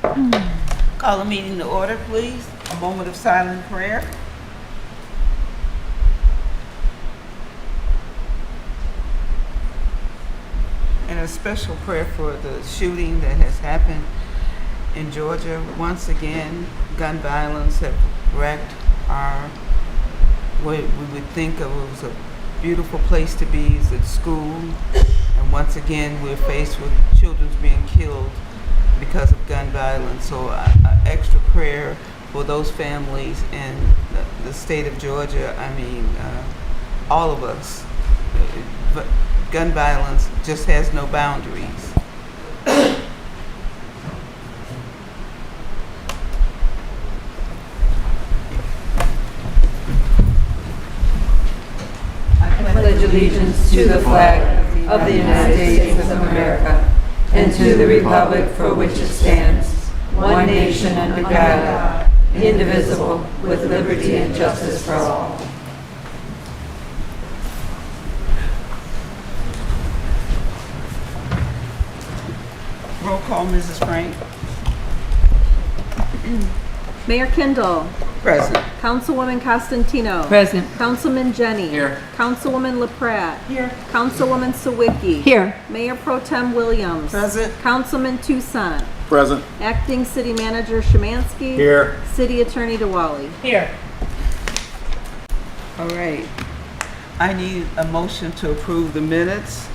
Call the meeting to order, please. A moment of silent prayer. And a special prayer for the shooting that has happened in Georgia. Once again, gun violence have wrecked what we would think of as a beautiful place to be is at school. And once again, we're faced with children being killed because of gun violence. So extra prayer for those families in the state of Georgia. I mean, all of us. But gun violence just has no boundaries. I pledge allegiance to the flag of the United States of America and to the republic for which it stands, one nation under God, indivisible, with liberty and justice for all. Roll call, Mrs. Frank. Mayor Kindle. Present. Councilwoman Costantino. Present. Councilman Jenny. Here. Councilwoman LaPratt. Here. Councilwoman Sawicki. Here. Mayor Pro Tem Williams. Present. Councilman Toussaint. Present. Acting City Manager Szymanski. Here. City Attorney DeWally. Here. All right. I need a motion to approve the minutes.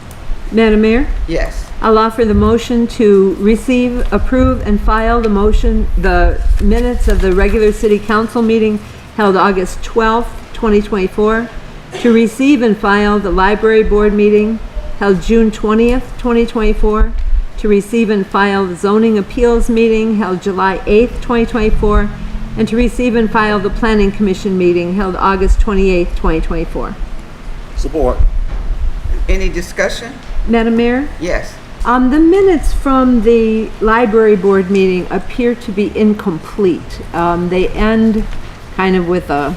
Madam Mayor, Yes. I'll offer the motion to receive, approve, and file the minutes of the regular city council meeting held August 12th, 2024, to receive and file the library board meeting held June 20th, 2024, to receive and file the zoning appeals meeting held July 8th, 2024, and to receive and file the planning commission meeting held August 28th, 2024. Support. Any discussion? Madam Mayor? Yes. The minutes from the library board meeting appear to be incomplete. They end kind of with a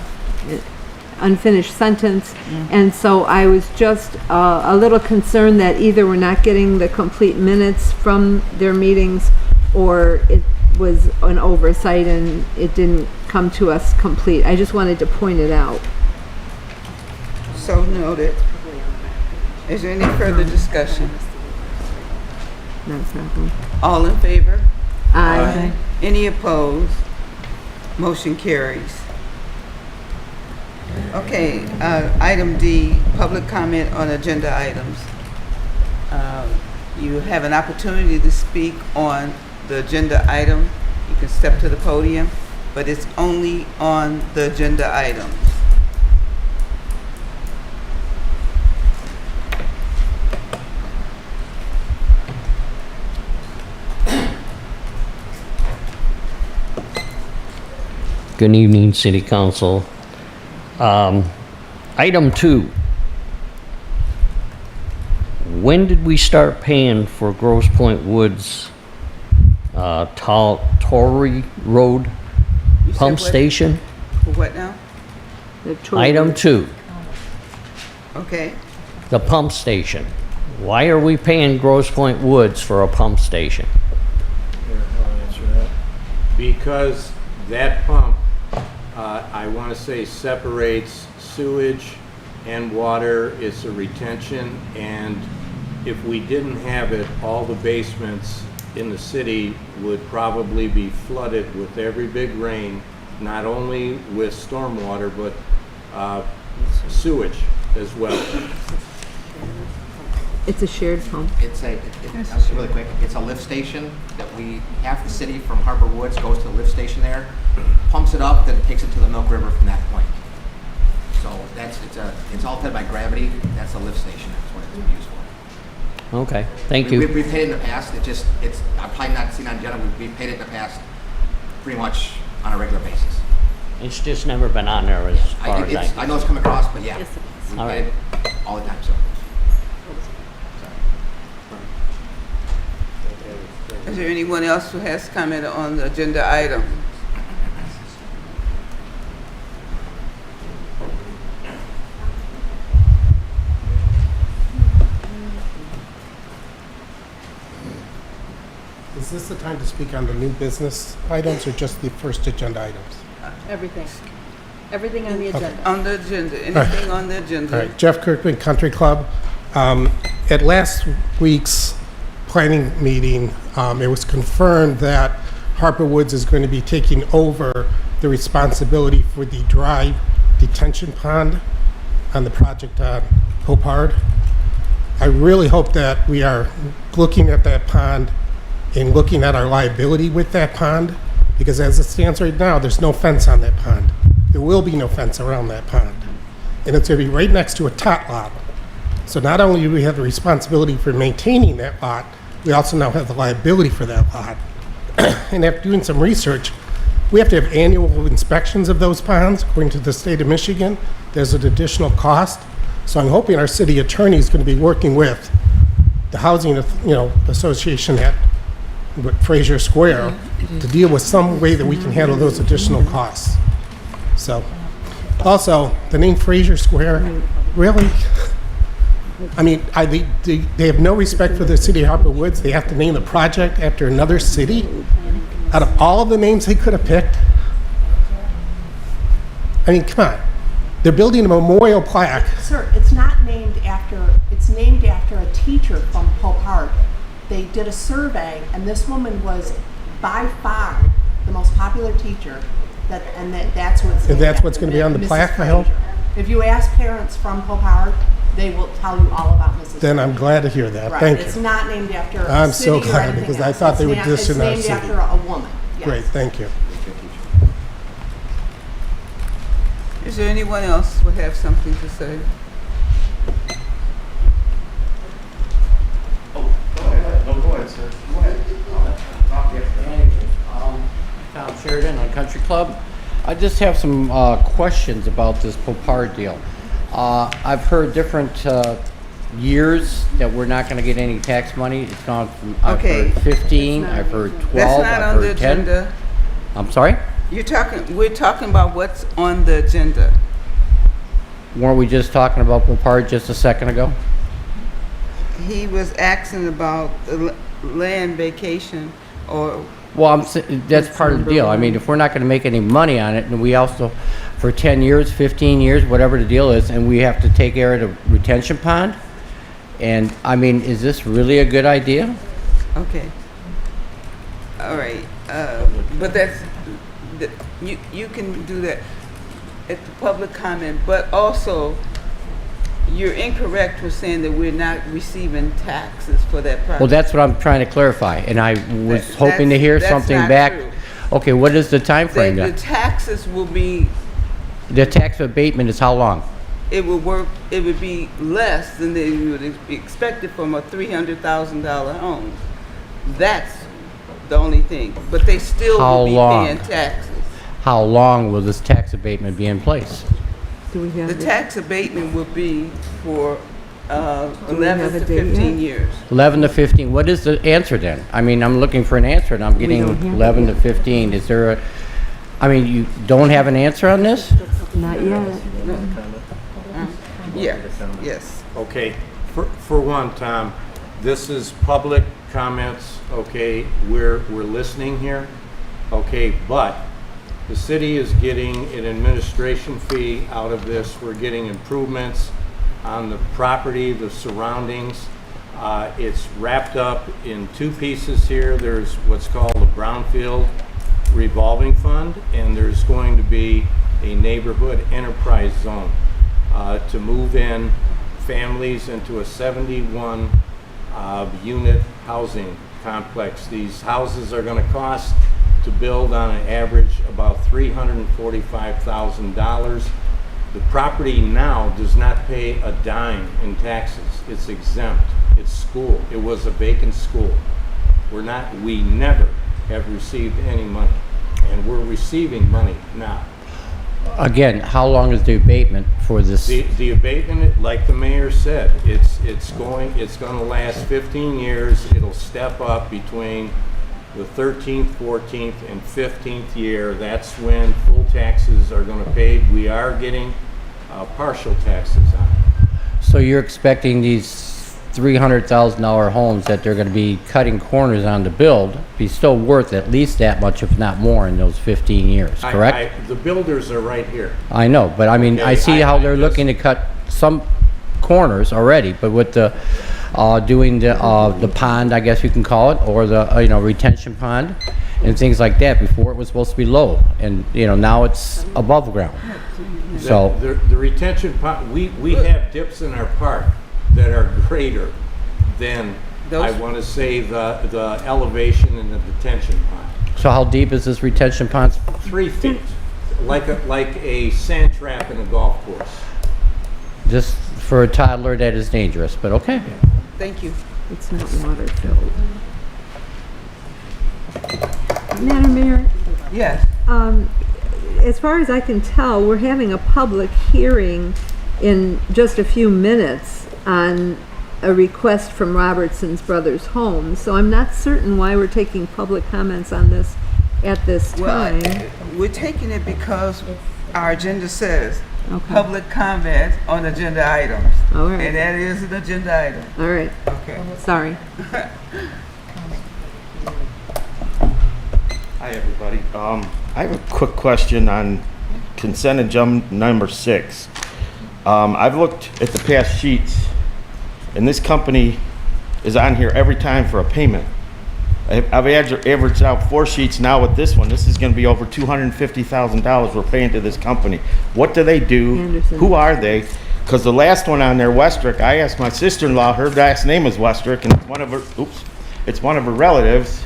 unfinished sentence, and so I was just a little concerned that either we're not getting the complete minutes from their meetings, or it was an oversight and it didn't come to us complete. I just wanted to point it out. So noted. Is there any further discussion? No problem. All in favor? Aye. Any opposed? Motion carries. Okay, item D, public comment on agenda items. You have an opportunity to speak on the agenda item. You can step to the podium, but it's only on the agenda items. Good evening, City Council. Item 2. When did we start paying for Grosse Pointe Woods, Torrey Road You said pump what? station? For what now? Item 2, Okay, the pump station. Why are we paying Grosse Pointe Woods for a pump station? Here, I'll answer that. Because that pump, I want to say, separates sewage and water. It's a retention, and if we didn't have it, all the basements in the city would probably be flooded with every big rain, not only with stormwater, but sewage as well. It's a shared pump. I'll really quick, it's a lift station that half the city from Harbor Woods goes to the lift station there, pumps it up, then it takes it to the Milk River from that point. So it's all fed by gravity. That's a lift station. That's what it's used for. Okay, thank We've you. paid it in the past. I've probably not seen on agenda. We've paid it in the past pretty much on a regular basis. It's just never been on there as far as I know it's come across, but yeah. Yes, it is. We All pay right. it all the time, so. is there anyone else who has comment on the agenda item? Is this the time to speak on the new business items or just the first agenda items? Everything. Everything on the agenda. On the agenda, anything on the agenda? All right, Jeff Kirkman, Country Club. At last week's planning meeting, it was confirmed that Harper Woods is going to be taking over the responsibility for the dry detention pond on the project on Hopard. I really hope that we are looking at that pond and looking at our liability with that pond, because as it stands right now, there's no fence on that pond. There will be no fence around that pond. And it's going to be right next to a tot lot. So not only do we have the responsibility for maintaining that lot, we also now have the liability for that lot. And after doing some research, we have to have annual inspections of those ponds, according to the state of Michigan. There's an additional cost. So I'm hoping our city attorney is going to be working with the housing, association at Fraser Square to deal with some way that we can handle those additional costs. So, also, the name Fraser Square, really? I mean, they have no respect for the city of Harper Woods. They have to name the project after another city. Out of all of the names they could have picked, I mean, come on. They're building a memorial plaque. Sir, it's named after a teacher from Pope Hart. They did a survey, and this woman was by far the most popular teacher, that's what's And that's what's going to be on the Mrs. plaque, I hope? Fraser. If you ask parents from Pope Hart, they will tell you all about Mrs. Then I'm Fraser. glad to hear that. Right. Thank It's you. not named after a I'm city so or glad, anything because I else. thought they It's would diss in our It's city. named after a woman. Yes. Great, thank you. Is there anyone else who have something to say? Tom Sheridan on Country Club. I just have some questions about this Popard deal. I've heard different years that we're not going to get any tax money. It's gone from, I've Okay. heard 15, I've heard 12, That's not I've on the heard 10. agenda. I'm sorry? We're talking about what's on the agenda. Weren't we just talking about Popard just a second ago? He was asking about the land vacation or, Well, that's part of the deal. I mean, if we're not going to make any money on it, and we also, for 10 years, 15 years, whatever the deal is, and we have to take care of the retention pond, and, I mean, is this really a good idea? okay. All right, but that's, you can do that at the public comment, but also, you're incorrect for saying that we're not receiving taxes for that project. Well, that's what I'm trying to clarify, and I was That- hoping to hear that's something not back. true. Okay, what is the time frame The then? taxes will be, The tax abatement is how long? it would be less than they would be expected from a $300,000 home. That's the only thing, but they still How will be long? paying taxes. How long will this tax abatement be in place? Do we have The the- tax abatement will be for we have 11 a to date 15 yet? years. 11 to 15, what is the answer then? I mean, I'm looking for an answer, and I'm getting don't have it 11 to 15. Is there a, I mean, you don't have an answer on this? Not yet. Yes. Okay, for one, Tom, this is public comments, okay? We're listening here, okay? But the city is getting an administration fee out of this. We're getting improvements on the property, the surroundings. It's wrapped up in two pieces here. There's what's called a brownfield revolving fund, and there's going to be a neighborhood enterprise zone to move in families into a 71 unit housing complex. These houses are going to cost to build on an average about $345,000. The property now does not pay a dime in taxes. It's exempt. It's school. It was a vacant school. We never have received any money, and we're receiving money now. Again, how long is the abatement for this? The abatement, like the mayor said, it's going to last 15 years. It'll step up between the 13th, 14th, and 15th year. That's when full taxes are going to pay. We are getting partial taxes on it. So you're expecting these $300,000 homes that they're gonna be cutting corners on to build be still worth at least that much, if not more, in those 15 years, correct? The builders are right here. I know, but I mean, I Okay, see how I they're just- looking to cut some corners already, but with the, doing the pond, I guess you can call it, or the, retention pond, and things like that. Before it was supposed to be low, and, now it's above ground. So, The retention pond, we have dips in our park that are greater than, I Those- want to say, the elevation in the detention pond. so how deep is this retention pond? 3 feet, like a sand trap in a golf course. Just for a toddler, that is dangerous, but okay. Thank you. It's not water filled. Madam Mayor, Yes. as far as I can tell, we're having a public hearing in just a few minutes on a request from Robertson's Brothers Homes, so I'm not certain why we're taking public comments on this at this Well, time. we're taking it because our agenda says Okay. public comment on agenda items. All right. And that is an agenda item. All right, Okay. sorry. Hi, everybody. I have a quick question on consent agenda number 6. I've looked at the past sheets, and this company is on here every time for a payment. I've averaged out 4 sheets now with this one. This is going to be over $250,000 we're paying to this company. What do they do? Anderson. Who are they? Because the last one on there, Westrick, I asked my sister-in-law, her last name is Westrick, and it's one of her relatives.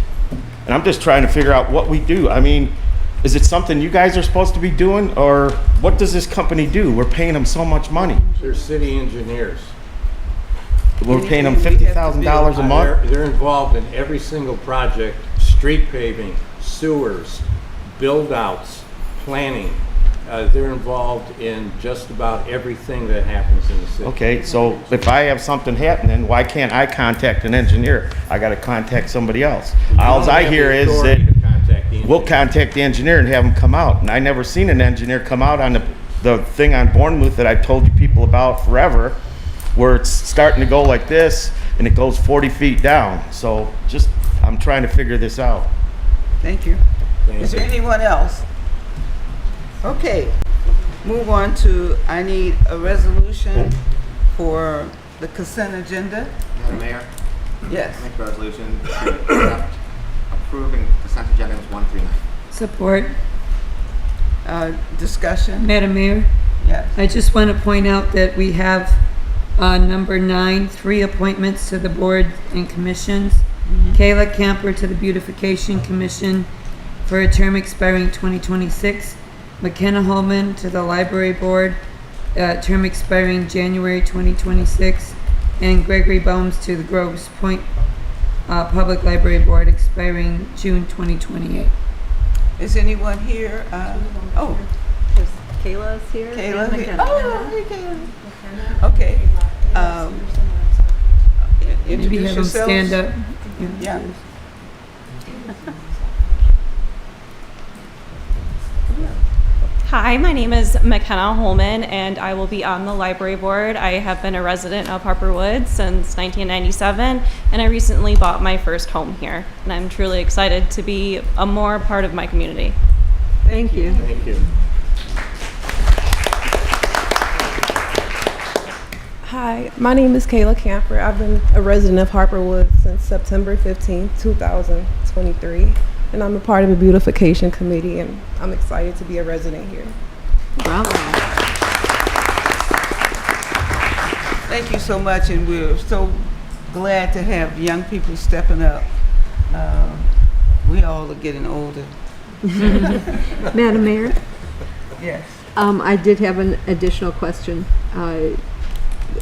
And I'm just trying to figure out what we do. I mean, is it something you guys are supposed to be doing, or what does this company do? We're paying them so much money. They're city engineers. We're paying them Anything we have to $50,000 a month. They're involved in every single project, street paving, sewers, build-outs, planning. They're involved in just about everything that happens in the city. Okay, so if I have something happening, why can't I contact an engineer? I gotta contact somebody else. All I hear is that we'll contact the engineer and have him come out. And I never seen an engineer come out on the thing on Bournemouth that I've told you people about forever, where it's starting to go like this and it goes 40 feet down. So just, I'm trying to figure this out. Thank you. Is there anyone else? Okay, move on to, I need a resolution for the consent agenda. Madam Mayor, Yes. I make a resolution to accept approving consent agenda items 1 through 9. Support. Discussion? Madam Mayor, Yes. I just want to point out that we have number 9, 3 appointments to the board and commissions. Kayla Camper to the Beautification Commission for a term expiring 2026. McKenna Holman to the Library Board, term expiring January 2026. And Gregory Bones to the Groves Point Public Library Board, expiring June 2028. Is anyone here? Oh, Kayla's here? Kayla. and Here. McKenna. Oh, hey, Kayla. Okay. Maybe Introduce have them stand yourselves. up. Yeah. Hi, my name is McKenna Holman, and I will be on the library board. I have been a resident of Harper Woods since 1997, and I recently bought my first home here. And I'm truly excited to be a more part of my community. Thank you. Thank you. Hi, my name is Kayla Camper. I've been a resident of Harper Woods since September 15, 2023, and I'm a part of the beautification committee, and I'm excited to be a resident here. Bravo. Thank you so much, and we're so glad to have young people stepping up. We all are getting older. Madam Mayor, Yes. I did have an additional question.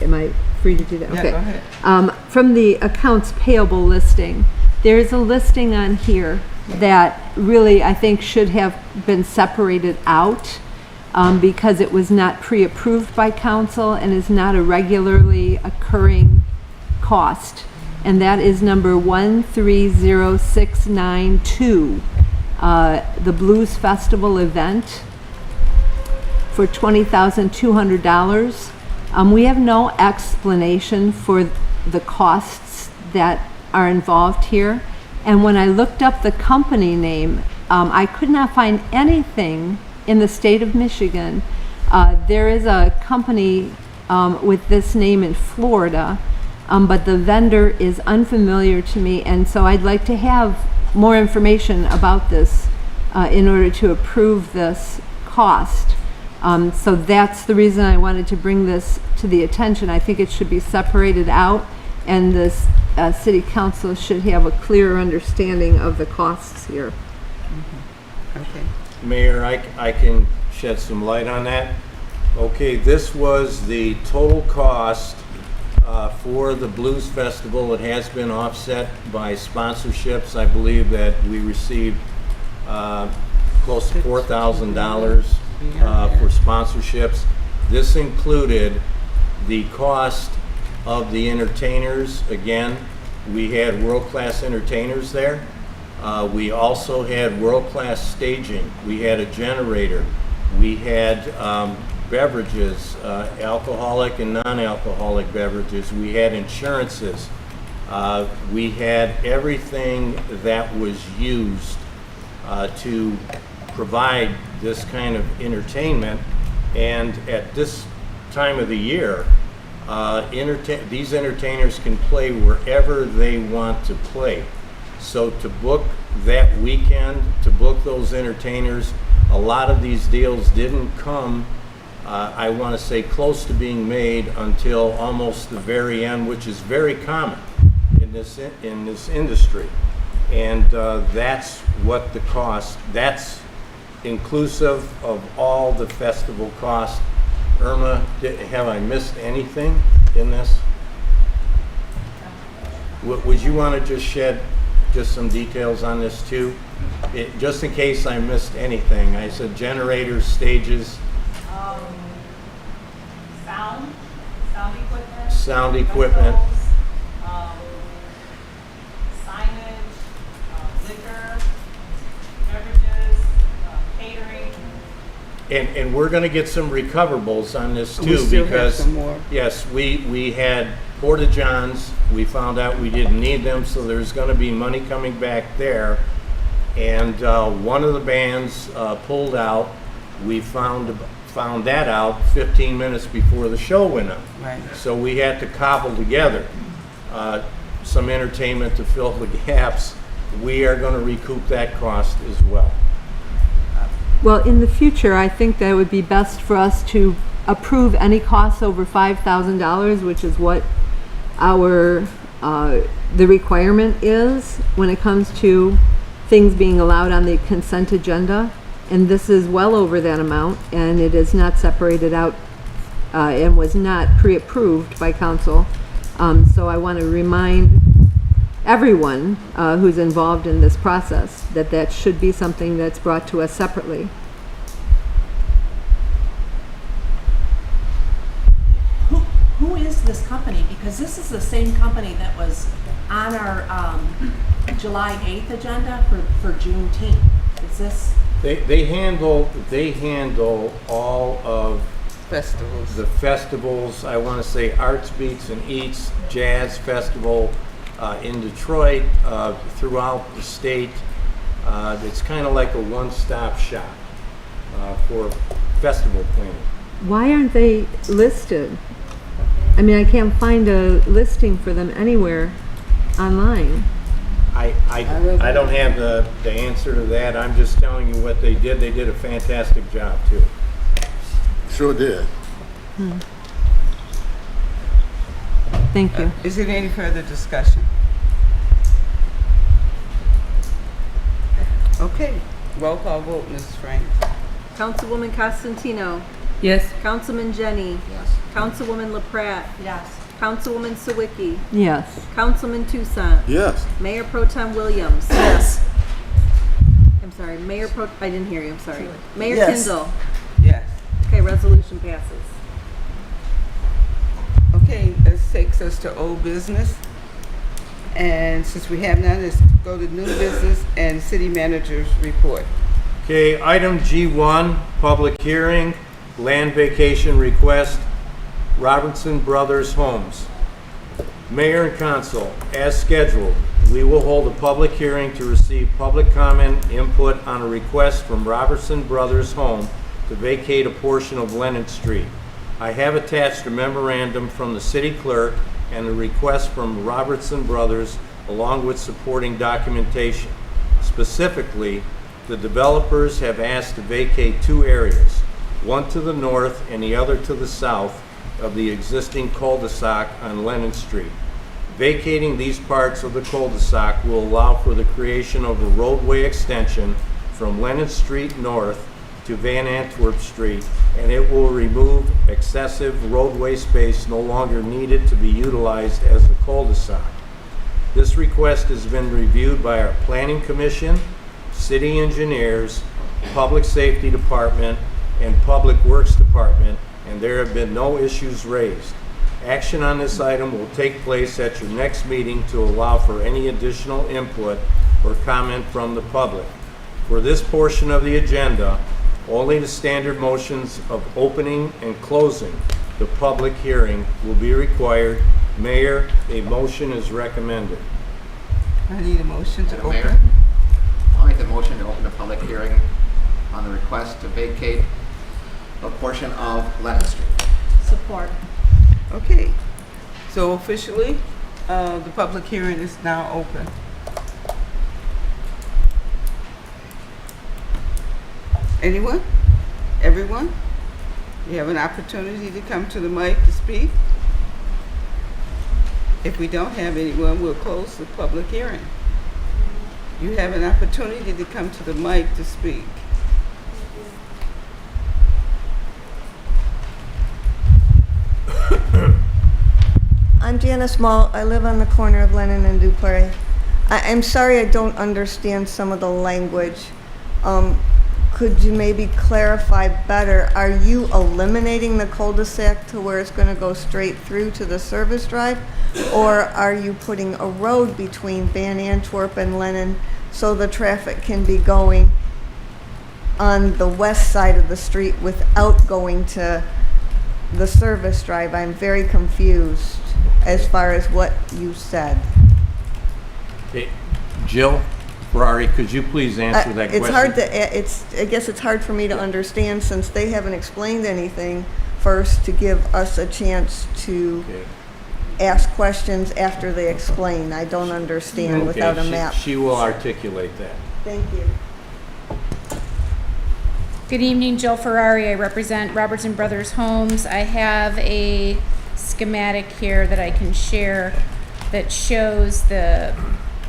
Am I free to do that? Yeah, Okay. go ahead. From the accounts payable listing, there's a listing on here that really I think should have been separated out because it was not pre-approved by council and is not a regularly occurring cost. And that is number 130692, the Blues Festival event for $20,200. We have no explanation for the costs that are involved here. And when I looked up the company name, I could not find anything in the state of Michigan. There is a company with this name in Florida, but the vendor is unfamiliar to me, and so I'd like to have more information about this in order to approve this cost. So that's the reason I wanted to bring this to the attention. I think it should be separated out, and this city council should have a clearer understanding of the costs here. Okay. Mayor, I can shed some light on that. Okay, this was the total cost for the Blues Festival. It has been offset by sponsorships. I believe that we received close to $4,000 for sponsorships. This included the cost of the entertainers. Again, we had world-class entertainers there. We also had world-class staging. We had a generator. We had beverages, alcoholic and non-alcoholic beverages. We had insurances. We had everything that was used to provide this kind of entertainment. And at this time of the year, these entertainers can play wherever they want to play. So to book that weekend, to book those entertainers, a lot of these deals didn't come, I want to say, close to being made until almost the very end, which is very common in this industry. And that's what the cost, that's inclusive of all the festival costs. Irma, have I missed anything in this? Would you want to just shed just some details on this too? Just in case I missed anything. I said generators, stages. Sound equipment. Signage, liquor, beverages, catering. And we're going to get some recoverables on this We too, still have because some more. yes, we had Porta Johns. We found out we didn't need them, so there's going to be money coming back there. And one of the bands pulled out. We found that out 15 minutes before the show went on. Right. So we had to cobble together some entertainment to fill the gaps. We are going to recoup that cost as well. Well, in the future, I think that it would be best for us to approve any costs over $5,000, which is what our, the requirement is when it comes to things being allowed on the consent agenda. And this is well over that amount, and it is not separated out and was not pre-approved by council. So I want to remind everyone who's involved in this process that that should be something that's brought to us separately. Who is this company? Because this is the same company that was on our July 8th agenda for Juneteenth. Is this? They handle all of Festivals. the festivals. I want to say Arts Beats and Eats, Jazz Festival in Detroit, throughout the state. It's kind of like a one-stop shop for festival planning. Why aren't they listed? I mean, I can't find a listing for them anywhere online. I don't have the answer to that. I'm just telling you what they did. They did a fantastic job too. Sure did. Thank you. Is there any further discussion? Okay, roll call vote, Mrs. Frank. Councilwoman Costantino. Yes. Councilman Jenny. Yes. Councilwoman LaPratte. Yes. Councilwoman Sawicki. Yes. Councilman Toussaint. Yes. Mayor Pro Tem Williams. Yes. I'm sorry, I didn't hear you, I'm sorry. Mayor Yes. Kindle. Yes. Okay, resolution passes. Okay, this takes us to old business. And since we have none, let's go to new business and city manager's report. Okay, item G1, public hearing, land vacation request, Robertson Brothers Homes. Mayor and Council, as scheduled, we will hold a public hearing to receive public comment input on a request from Robertson Brothers Home to vacate a portion of Lennon Street. I have attached a memorandum from the city clerk and a request from Robertson Brothers along with supporting documentation. Specifically, the developers have asked to vacate 2 areas, one to the north and the other to the south of the existing cul-de-sac on Lennon Street. Vacating these parts of the cul-de-sac will allow for the creation of a roadway extension from Lennon Street north to Van Antwerp Street, and it will remove excessive roadway space no longer needed to be utilized as a cul-de-sac. This request has been reviewed by our Planning Commission, City Engineers, Public Safety Department, and Public Works Department, and there have been no issues raised. Action on this item will take place at your next meeting to allow for any additional input or comment from the public. For this portion of the agenda, only the standard motions of opening and closing the public hearing will be required. Mayor, a motion is recommended. I need a motion to open. Mayor, I'll make the motion to open the public hearing on the request to vacate a portion of Lennon Street. Support. Okay, so officially, the public hearing is now open. Anyone? Everyone? You have an opportunity to come to the mic to speak. If we don't have anyone, we'll close the public hearing. You have an opportunity to come to the mic to speak. I'm Janice Malt. I live on the corner of Lennon and Duplay. I'm sorry I don't understand some of the language. Could you maybe clarify better? Are you eliminating the cul-de-sac to where it's going to go straight through to the service drive? Or are you putting a road between Van Antwerp and Lennon so the traffic can be going on the west side of the street without going to the service drive? I'm very confused as far as what you said. Okay. Jill Ferrari, could you please answer that question? It's hard to, I guess it's hard for me to understand since they haven't explained anything first to give us a chance to ask questions after they explain. I don't understand without a map. She will articulate that. Thank you. Good evening, Jill Ferrari. I represent Robertson Brothers Homes. I have a schematic here that I can share that shows the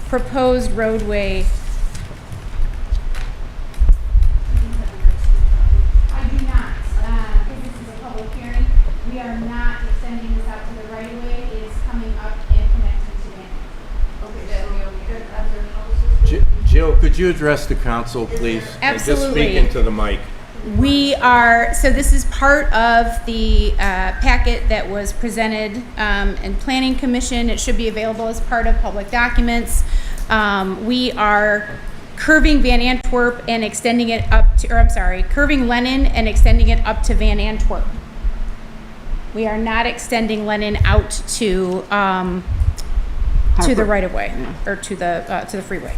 proposed roadway. I do not, because this is a public hearing. We are not extending this out to the right of way. It is coming up and connecting to it. Jill, could you address the council, please? Absolutely. And just speak into the mic. We are, so this is part of the packet that was presented in Planning Commission. It should be available as part of public documents. We are curving Van Antwerp and extending it up to, or I'm sorry, curving Lennon and extending it up to Van Antwerp. We are not extending Lennon out to the right of way, or to the freeway.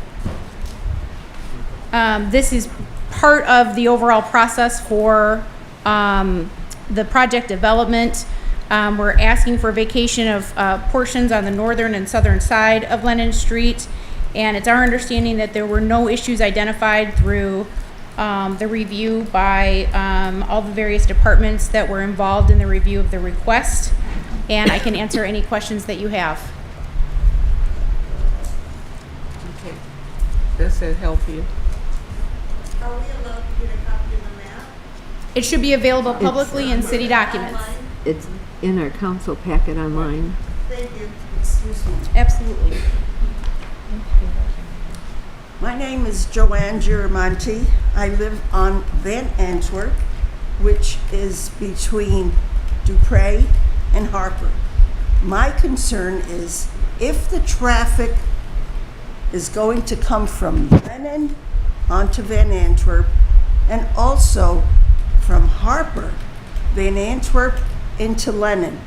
This is part of the overall process for the project development. We're asking for vacation of portions on the northern and southern side of Lennon Street, and it's our understanding that there were no issues identified through the review by all the various departments that were involved in the review of the request, and I can answer any questions that you have. Okay. Does that help you? Are we allowed to get a copy of the map? It should be available publicly in city documents. It's in our council packet online. Thank you. Excuse me. Absolutely. My name is Joanne Giramonti. I live on Van Antwerp, which is between Dupree and Harper. My concern is if the traffic is going to come from Lennon onto Van Antwerp and also from Harper, Van Antwerp into Lennon,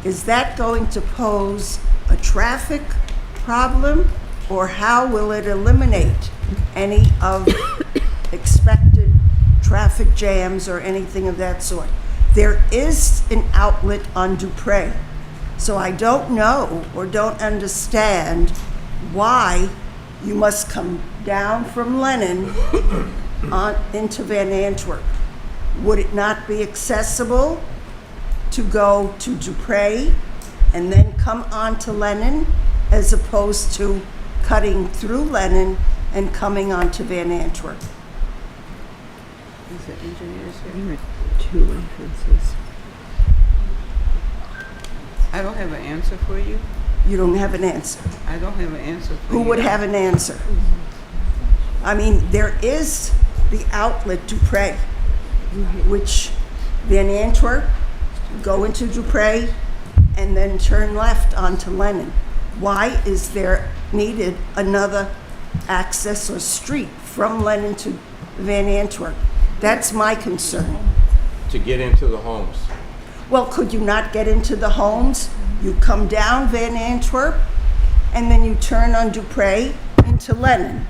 is that going to pose a traffic problem, or how will it eliminate any of expected traffic jams or anything of that sort? There is an outlet on Dupre, so I don't know or don't understand why you must come down from Lennon on into Van Antwerp. Would it not be accessible to go to Dupre and then come on to Lennon, as opposed to cutting through Lennon and coming onto Van Antwerp? Is it engineers here? There are two entrances. I don't have an answer for you. You don't have an answer. I don't have an answer for Who you. would have an answer? I mean, there is the outlet Dupre, which Van Antwerp, go into Dupre, and then turn left onto Lennon. Why is there needed another access or street from Lennon to Van Antwerp? That's my concern. To get into the homes. Well, could you not get into the homes? You come down Van Antwerp, and then you turn on Dupre into Lennon.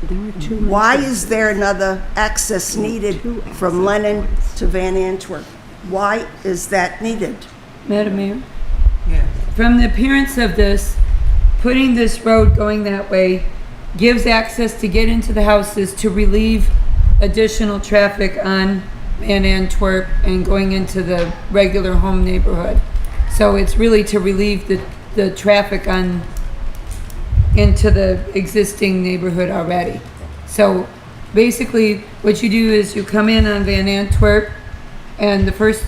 There are two. Why is there another access needed from Lennon to Van Antwerp? Why is that needed? Madam Mayor? Yes. From the appearance of this, putting this road going that way gives access to get into the houses to relieve additional traffic on Van Antwerp and going into the regular home neighborhood. So it's really to relieve the traffic on into the existing neighborhood already. So basically what you do is you come in on Van Antwerp, and the first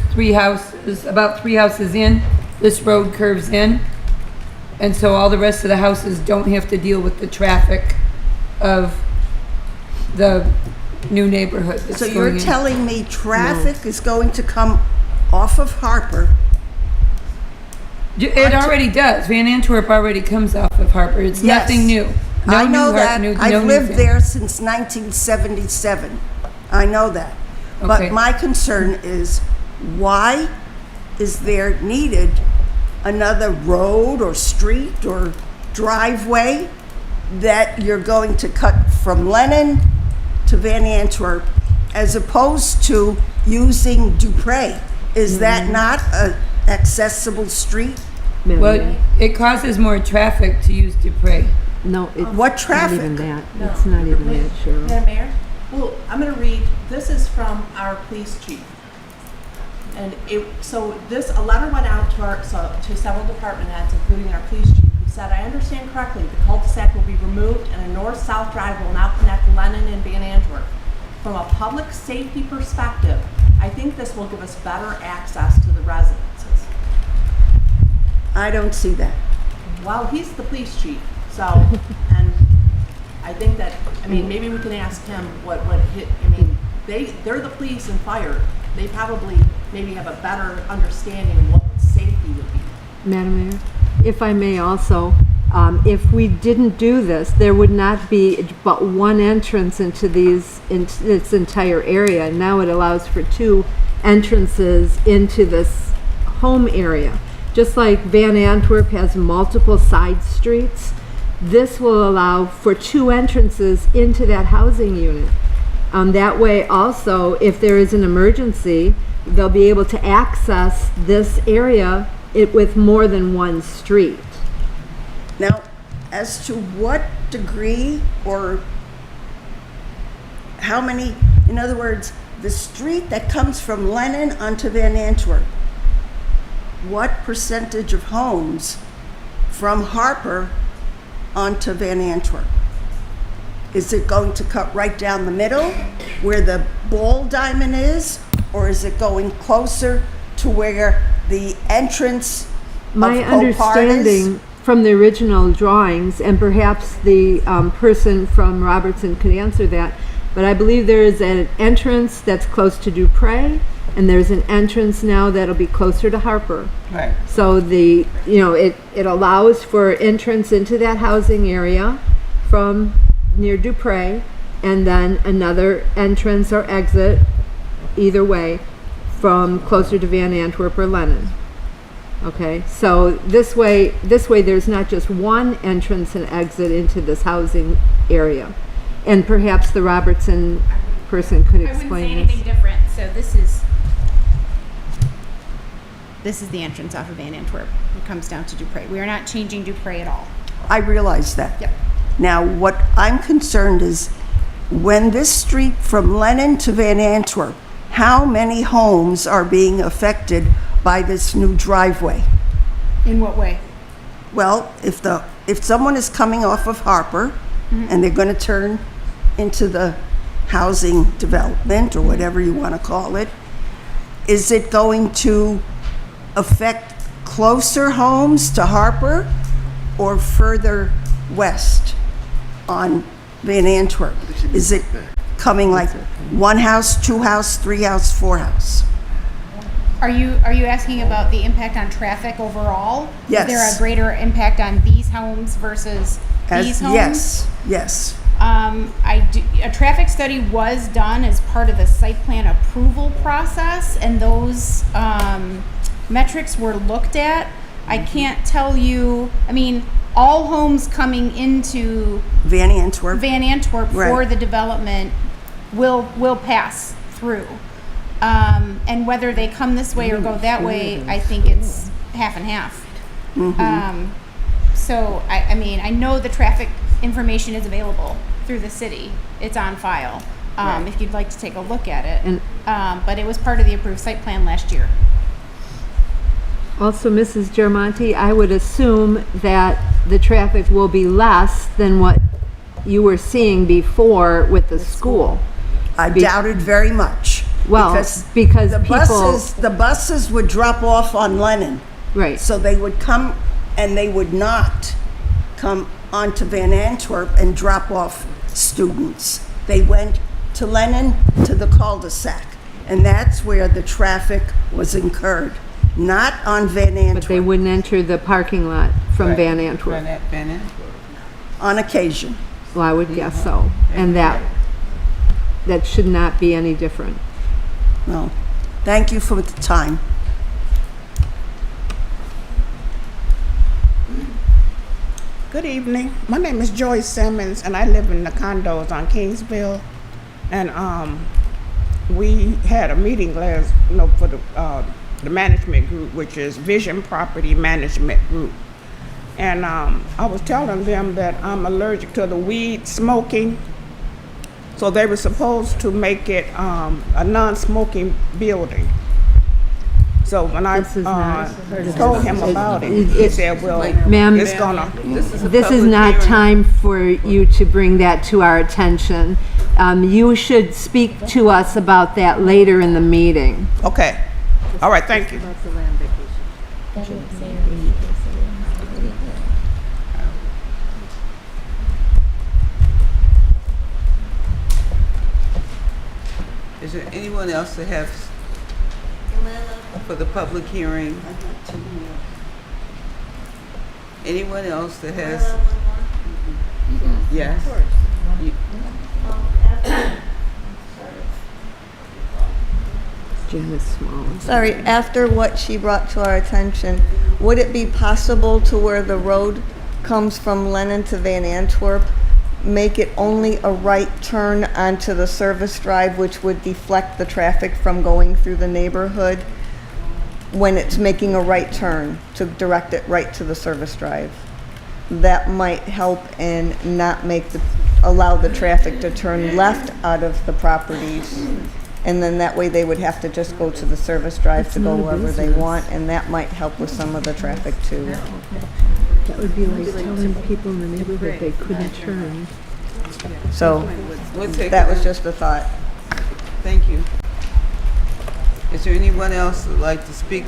about three houses in, this road curves in. And so all the rest of the houses don't have to deal with the traffic of the new neighborhood that's So going you're in. telling me traffic is going to come off of Harper? It already does. Van Antwerp already comes off of Harper. It's Yes. nothing new. I know that. no I've new lived thing. there since 1977. I know that. Okay. But my concern is, why is there needed another road or street or driveway that you're going to cut from Lennon to Van Antwerp, as opposed to using Dupre? Is that not an accessible street? Well, it causes more traffic to use Dupre. No, it's What not traffic? even that. It's not even that, Cheryl. Madam Mayor? Well, I'm going to read, this is from our police chief. And a letter went out to several department heads, including our police chief, who said, I understand correctly, the cul-de-sac will be removed and a north-south drive will now connect Lennon and Van Antwerp. From a public safety perspective, I think this will give us better access to the residences. I don't see that. Well, he's the police chief, so, and I think that, maybe we can ask him they're the police and fire. They probably maybe have a better understanding of what safety would be. Madam Mayor, if I may also, if we didn't do this, there would not be but one entrance into this entire area. Now it allows for two entrances into this home area. Just like Van Antwerp has multiple side streets, this will allow for two entrances into that housing unit. That way also, if there is an emergency, they'll be able to access this area with more than one street. Now, as to what degree or how many, in other words, the street that comes from Lennon onto Van Antwerp, what percentage of homes from Harper onto Van Antwerp? Is it going to cut right down the middle where the ball diamond is, or is it going closer to where the entrance My of Copart is? understanding from the original drawings, and perhaps the person from Robertson could answer that, but I believe there is an entrance that's close to Dupre, and there's an entrance now that'll be closer to Harper. Right. So it allows for entrance into that housing area from near Dupre, and then another entrance or exit, either way, from closer to Van Antwerp or Lennon. Okay, so this way there's not just one entrance and exit into this housing area. And perhaps the Robertson person could I wouldn't say explain anything this. different. So this is the entrance off of Van Antwerp. It comes down to Dupre. We are not changing Dupre at all. I realize that. Yep. Now, what I'm concerned is, when this street from Lennon to Van Antwerp, how many homes are being affected by this new driveway? In what way? Well, if someone is coming off of Harper and they're going to turn into the housing development or whatever you want to call it, is it going to affect closer homes to Harper or further west on Van Antwerp? Is it coming like one house, two house, three house, four house? Are you asking about the impact on traffic overall? Yes. Is there a greater impact on these homes versus these homes? Yes. A traffic study was done as part of the site plan approval process, and those metrics were looked at. I can't tell you, I mean, all homes coming into Van Antwerp for Right. the development will pass through. And whether they come this way or go that way, I think it's half and half. So, I mean, I know the traffic information is available through the city. It's on file, if you'd like to take a look at it. But it was part of the approved site plan last year. Also, Mrs. Germonti, I would assume that the traffic will be less than what you were seeing before with the school. I doubt it very much. Well, because the buses would drop off on Lennon. Right. So they would come, and they would not come onto Van Antwerp and drop off students. They went to Lennon, to the cul-de-sac, and that's where the traffic was incurred, not on Van Antwerp. But they wouldn't enter the parking lot from Van Antwerp. Van Antwerp. On occasion. Well, I would guess so. And that should not be any different. No. Thank you for the time. Good evening. My name is Joyce Simmons, and I live in the condos on Kingsville. And we had a meeting for the management group, which is Vision Property Management Group. And I was telling them that I'm allergic to the weed smoking. So they were supposed to make it a non-smoking building. So when I told him about it, he said, well, Ma'am, it's gonna. this is not time for you to bring that to our attention. You should speak to us about that later in the meeting. Okay. All right, thank you. Is there anyone else that has for the public hearing? Anyone else that has? Yes. Janice Small. Sorry, after what she brought to our attention, would it be possible to where the road comes from Lennon to Van Antwerp, make it only a right turn onto the service drive, which would deflect the traffic from going through the neighborhood when it's making a right turn, to direct it right to the service drive? That might help and not allow the traffic to turn left out of the properties. And then that way they would have to just go to the service drive to go wherever they want, and that might help with some of the traffic too. That would be like telling people in the neighborhood they couldn't turn. So, that was just a thought. Thank you. Is there anyone else that would like to speak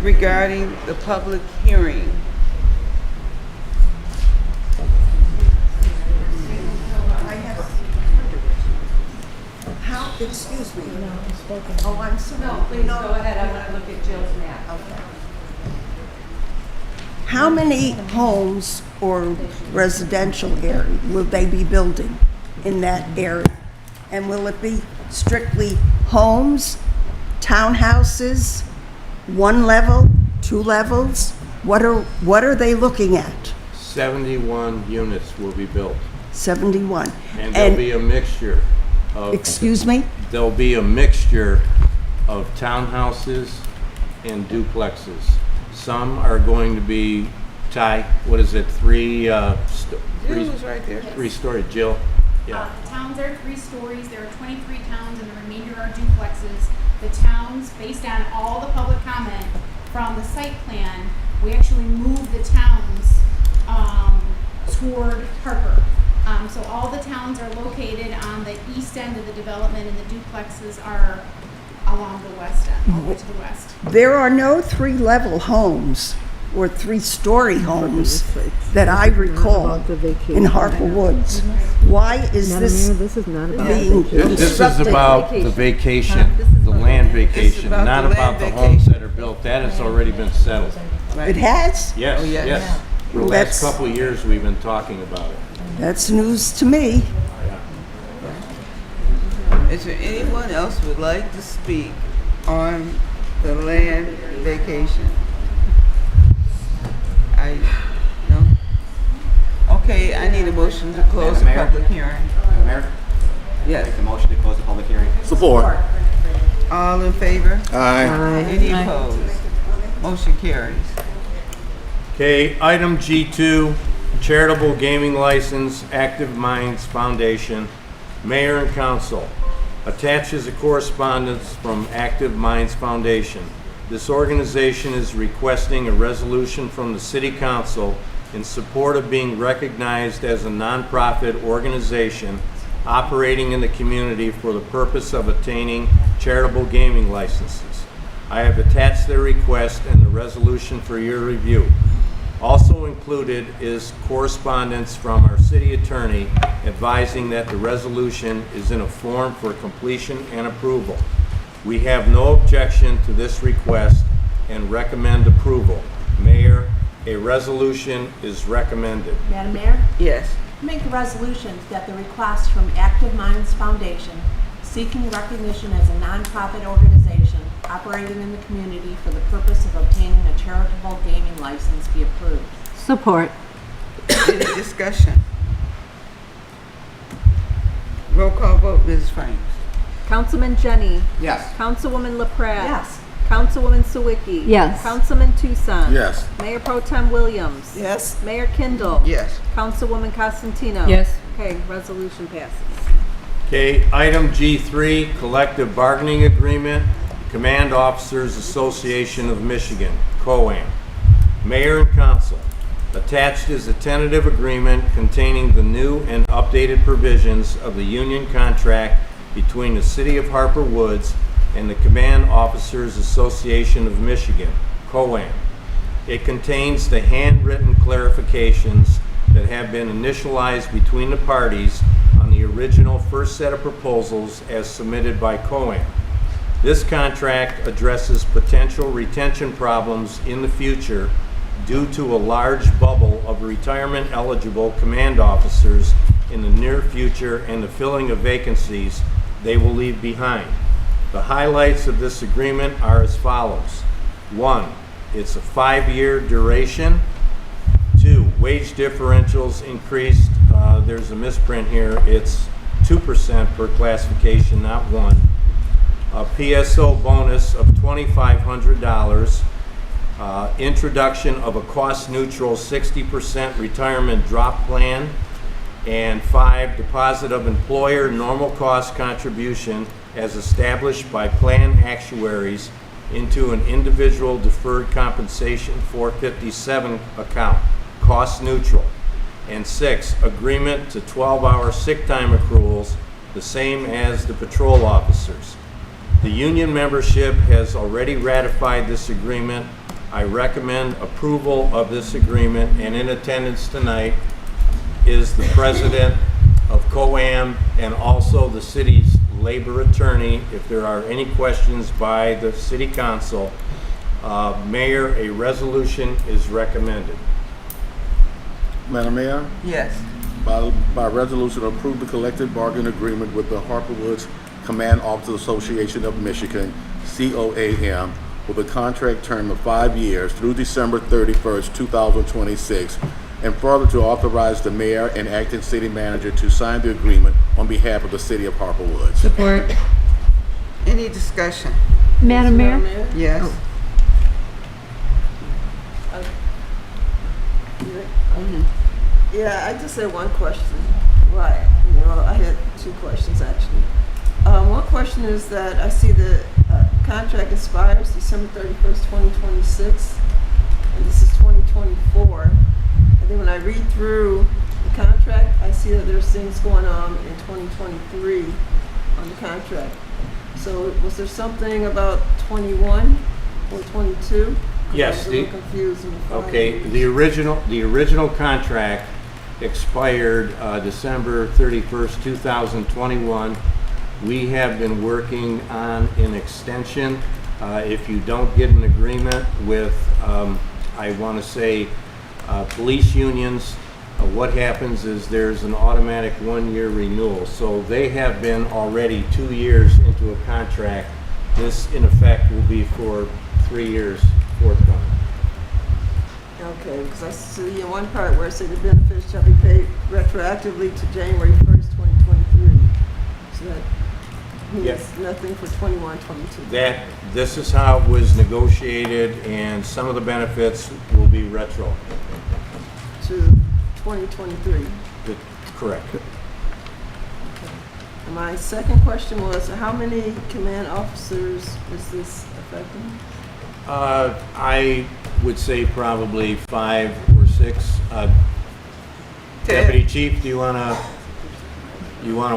regarding the public hearing? Excuse me. Oh, I'm sorry. No, please go ahead. I want to look at Jill's map. Okay. How many homes or residential area will they be building in that area? And will it be strictly homes, townhouses, one level, 2 levels? What are they looking at? 71 units will be built. 71. And there'll be a mixture of... Excuse me? There'll be a mixture of townhouses and duplexes. Some are going to be, three was right there. three-story, Jill? Yeah. The towns are 3 stories. There are 23 towns, and the remainder are duplexes. The towns, based on all the public comment from the site plan, we actually moved the towns toward Harper. So all the towns are located on the east end of the development, and the duplexes are along the west end, all the way to the west. There are no 3-level homes or 3-story homes that I recall in Harper Woods. Why is this This is not about being This is constructed? about the vacation, the land vacation, about not the about land the homes that are built. That has already been settled. It has? Yes, Oh, yes. yes. For the Well, last that's- couple of years, we've been talking about it. That's news to me. Is there anyone else who would like to speak on the land vacation? No? Okay, I need a motion to close the Madam Mayor? public hearing. Madam Mayor? Yes. Make the motion to close the public hearing. Support. All in favor? Aye. Any opposed? Motion carries. Okay, item G2, charitable gaming license, Active Minds Foundation, Mayor and Council. Attaches a correspondence from Active Minds Foundation. This organization is requesting a resolution from the City Council in support of being recognized as a nonprofit organization operating in the community for the purpose of obtaining charitable gaming licenses. I have attached their request and the resolution for your review. Also included is correspondence from our city attorney advising that the resolution is in a form for completion and approval. We have no objection to this request and recommend approval. Mayor, a resolution is recommended. Madam Mayor, Yes. make a resolution that the request from Active Minds Foundation seeking recognition as a nonprofit organization operating in the community for the purpose of obtaining a charitable gaming license be approved. Support. Any discussion? Roll call vote, Ms. Franks. Councilman Jenny. Yes. Councilwoman LaPrade. Yes. Councilwoman Sawicki. Yes. Councilman Tucson. Yes. Mayor Pro Tem Williams. Yes. Mayor Kindle. Yes. Councilwoman Costantino. Yes. Okay, resolution passes. Okay, item G3, collective bargaining agreement, Command Officers Association of Michigan, COAM. Mayor and Council, attached is a tentative agreement containing the new and updated provisions of the union contract between the City of Harper Woods and the Command Officers Association of Michigan, COAM. It contains the handwritten clarifications that have been initialized between the parties on the original first set of proposals as submitted by COAM. This contract addresses potential retention problems in the future due to a large bubble of retirement-eligible command officers in the near future and the filling of vacancies they will leave behind. The highlights of this agreement are as follows. 1, it's a 5-year duration. 2, wage differentials increased. There's a misprint here. It's 2% per classification, not 1. A PSO bonus of $2,500. Introduction of a cost-neutral 60% retirement drop plan. And 5, deposit of employer normal cost contribution as established by plan actuaries into an individual deferred compensation 457 account, cost neutral. And 6, agreement to 12-hour sick time accruals, the same as the patrol officers. The union membership has already ratified this agreement. I recommend approval of this agreement, and in attendance tonight is the president of COAM and also the city's labor attorney. If there are any questions by the city council, Mayor, a resolution is recommended. Madam Mayor, Yes. by resolution, approve the collective bargaining agreement with the Harper Woods Command Officers Association of Michigan, COAM, with a contract term of 5 years through December 31st, 2026, and further to authorize the mayor and acting city manager to sign the agreement on behalf of the city of Harper Woods. Support. Any discussion? Madam Mayor? Yes. Yeah, I just had one question. Right. You know, I had two questions actually. One question is that I see the contract expires December 31st, 2026, and this is 2024. And then when I read through the contract, I see that there's things going on in 2023 on the contract. So was there something about 21 or 22? Yes. I was a little confused in the file. Okay, the original contract expired December 31st, 2021. We have been working on an extension. If you don't get an agreement with, I want to say, police unions, what happens is there's an automatic 1-year renewal. So they have been already 2 years into a contract. This, in effect, will be for 3 years forthcoming. Okay, because I see in one part where it said the benefits shall be paid retroactively to January 1st, 2023. So that means Yes. nothing for 21, 22. This is how it was negotiated, and some of the benefits will be retro. To 2023. Correct. And my second question was, how many command officers is this affecting? I would say probably 5 or 6. Deputy Chief, do you wanna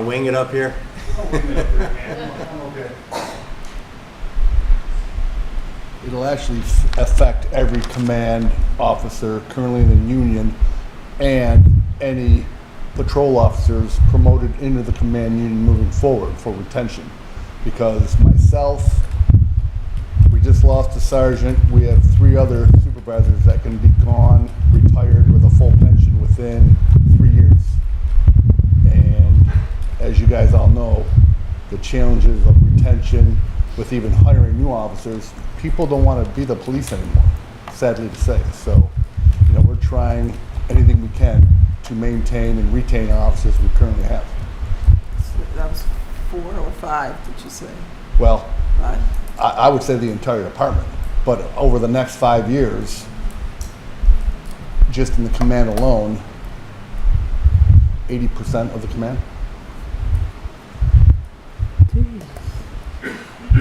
wing it up here? It'll actually affect every command officer currently in the union and any patrol officers promoted into the command union moving forward for retention. Because myself, we just lost a sergeant. We have 3 other supervisors that can be gone, retired with a full pension within 3 years. And as you guys all know, the challenges of retention with even hiring new officers, people don't want to be the police anymore, sadly to say. So, you know, we're trying anything we can to maintain and retain our officers we currently have. So that was 4 or 5, did you say? Well, 5? I would say the entire department, but over the next 5 years, just in the command alone, 80% of the command.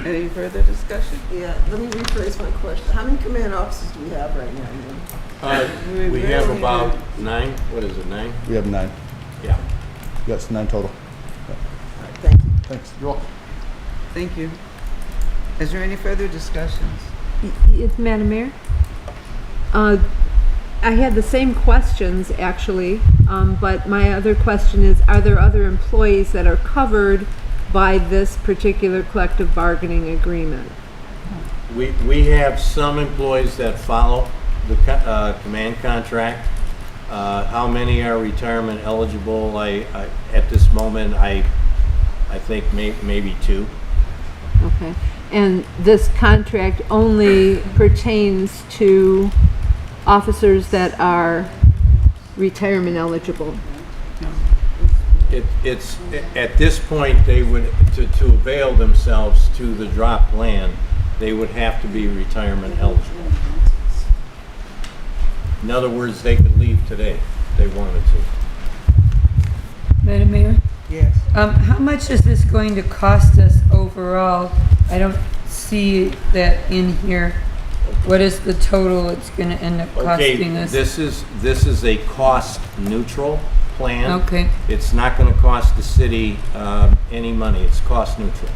Any further discussion? Yeah, let me rephrase my question. How many command officers do we have right now? We have about 9. What is it, 9? We have 9. Yeah. Yes, 9 total. Yeah. All right, thank you. Thanks. You're welcome. Thank you. Is there any further discussions? Yes, Madam Mayor? I had the same questions, actually, but my other question is, are there other employees that are covered by this particular collective bargaining agreement? We have some employees that follow the command contract. How many are retirement eligible? At this moment, I think maybe 2. Okay. And this contract only pertains to officers that are retirement eligible? It's at this point, they would, to avail themselves to the drop plan, they would have to be retirement eligible. In other words, they could leave today if they wanted to. Madam Mayor? Yes. How much is this going to cost us overall? I don't see that in here. What is the total it's gonna end up costing us? This is a cost neutral plan. Okay. It's not gonna cost the city any money. It's cost neutral.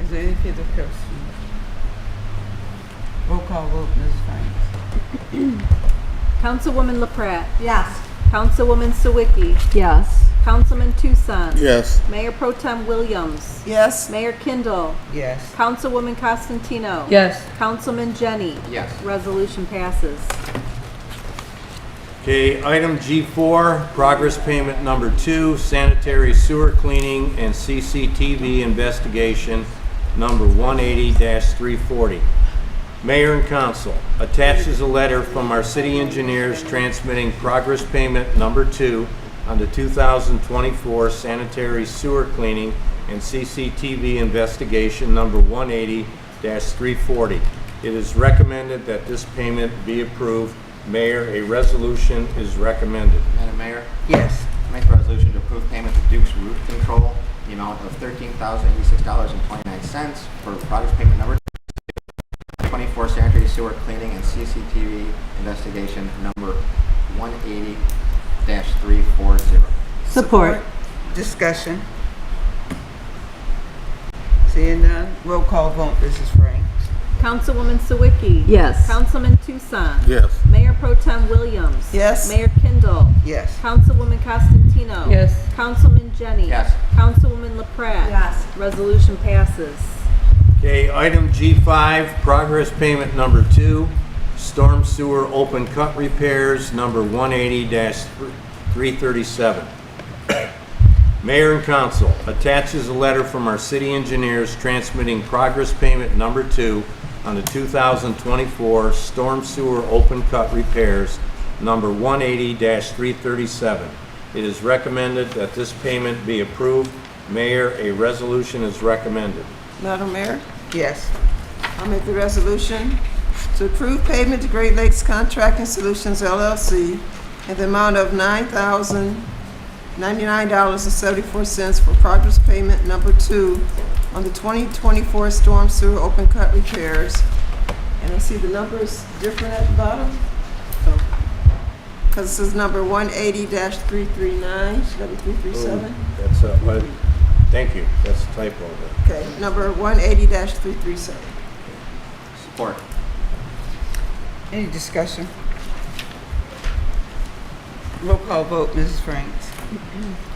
Is there any further questions? Roll call vote, Ms. Franks. Councilwoman LaPrat. Yes. Councilwoman Sawicki. Yes. Councilman Tucson. Yes. Mayor Pro Tem Williams. Yes. Mayor Kindle. Yes. Councilwoman Costantino. Yes. Councilman Jenny. Yes. Resolution passes. Okay, item G4, progress payment number 2, sanitary sewer cleaning and CCTV investigation number 180-340. Mayor and Council, attaches a letter from our city engineers transmitting progress payment number 2 on the 2024 sanitary sewer cleaning and CCTV investigation number 180-340. It is recommended that this payment be approved. Mayor, a resolution is recommended. Madam Mayor, Yes. make a resolution to approve payment to Duke's Roof Control, the amount of $13,086.29 for progress payment number 24 sanitary sewer cleaning and CCTV investigation number 180-340. Support. Discussion. Seeing none, roll call vote, Mrs. Frank. Councilwoman Sawicki. Yes. Councilman Tucson. Yes. Mayor Pro Tem Williams. Yes. Mayor Kindle. Yes. Councilwoman Costantino. Yes. Councilman Jenny. Yes. Councilwoman LaPrat. Yes. Resolution passes. Okay, item G5, progress payment number 2, storm sewer open cut repairs number 180-337. Mayor and Council, attaches a letter from our city engineers transmitting progress payment number 2 on the 2024 storm sewer open cut repairs number 180-337. It is recommended that this payment be approved. Mayor, a resolution is recommended. Madam Mayor, Yes. I make the resolution to approve payment to Great Lakes Contracting Solutions LLC in the amount of $9,099.74 for progress payment number 2 on the 2024 storm sewer open cut repairs. And I see the numbers different at the bottom. Because it says number 180-339, should that be 337? That's thank you, that's a typo there. Okay, number 180-337. Support. Any discussion? Roll call vote, Mrs. Franks.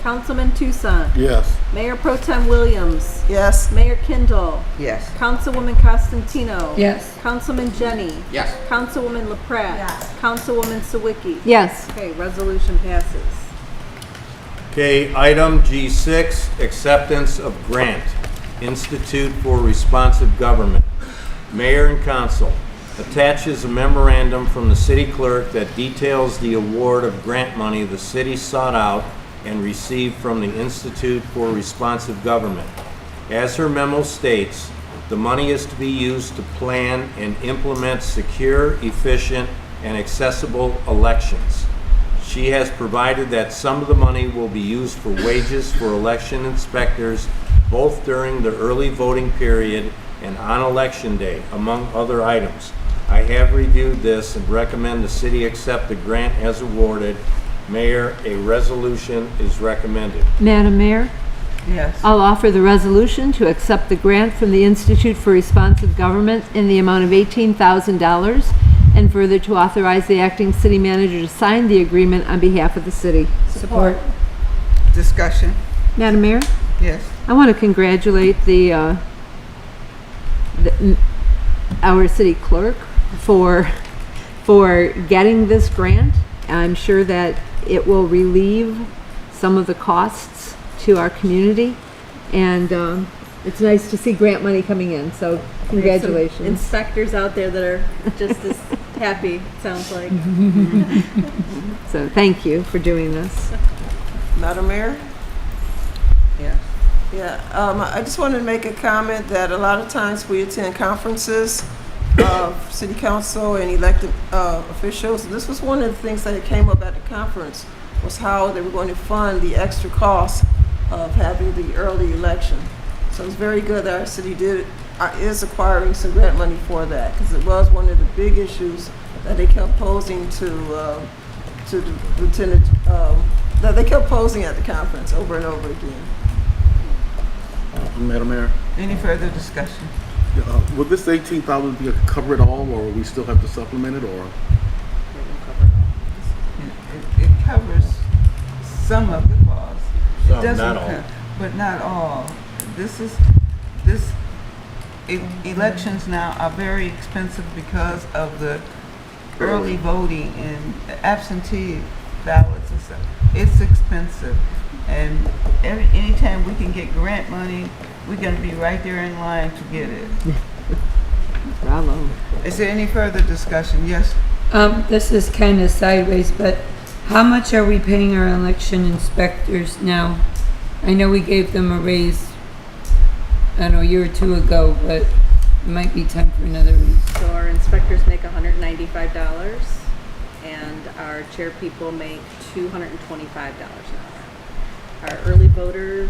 Councilman Tucson. Yes. Mayor Pro Tem Williams. Yes. Mayor Kindle. Yes. Councilwoman Costantino. Yes. Councilman Jenny. Yes. Councilwoman LaPrat. Yes. Councilwoman Sawicki. Yes. Okay, resolution passes. Okay, item G6, acceptance of grant, Institute for Responsive Government. Mayor and Council, attaches a memorandum from the city clerk that details the award of grant money the city sought out and received from the Institute for Responsive Government. As her memo states, the money is to be used to plan and implement secure, efficient, and accessible elections. She has provided that some of the money will be used for wages for election inspectors, both during the early voting period and on election day, among other items. I have reviewed this and recommend the city accept the grant as awarded. Mayor, a resolution is recommended. Madam Mayor, Yes. I'll offer the resolution to accept the grant from the Institute for Responsive Government in the amount of $18,000 and further to authorize the acting city manager to sign the agreement on behalf of the city. Support. Discussion. Madam Mayor, Yes. I want to congratulate our city clerk for getting this grant. I'm sure that it will relieve some of the costs to our community, and it's nice to see grant money coming in, so There's some congratulations. inspectors out there that are just as happy, it sounds like. So thank you for doing this. Madam Mayor? Yes. Yeah, I just wanted to make a comment that a lot of times we attend conferences of city council and elected officials. This was one of the things that came up at the conference, was how they were going to fund the extra cost of having the early election. So it's very good that our city is acquiring some grant money for that, because it was one of the big issues that they kept posing to the lieutenant, that they kept posing at the conference over and over again. Madam Mayor, Any further discussion? would this 18,000 be cover it all, or will we still have to supplement it, or? It covers some of the costs. Some, It doesn't not all. but not all. Elections now are very expensive because of the early voting and absentee ballots and stuff. It's expensive, and anytime we can get grant money We're gonna be right there in line to get it. Bravo. Is there any further discussion? Yes? This is kind of sideways, but how much are we paying our election inspectors now? I know we gave them a raise, I don't know, a year or two ago, but it might be time for another raise. So our inspectors make $195 and our chair people make $225 an hour. Our early voting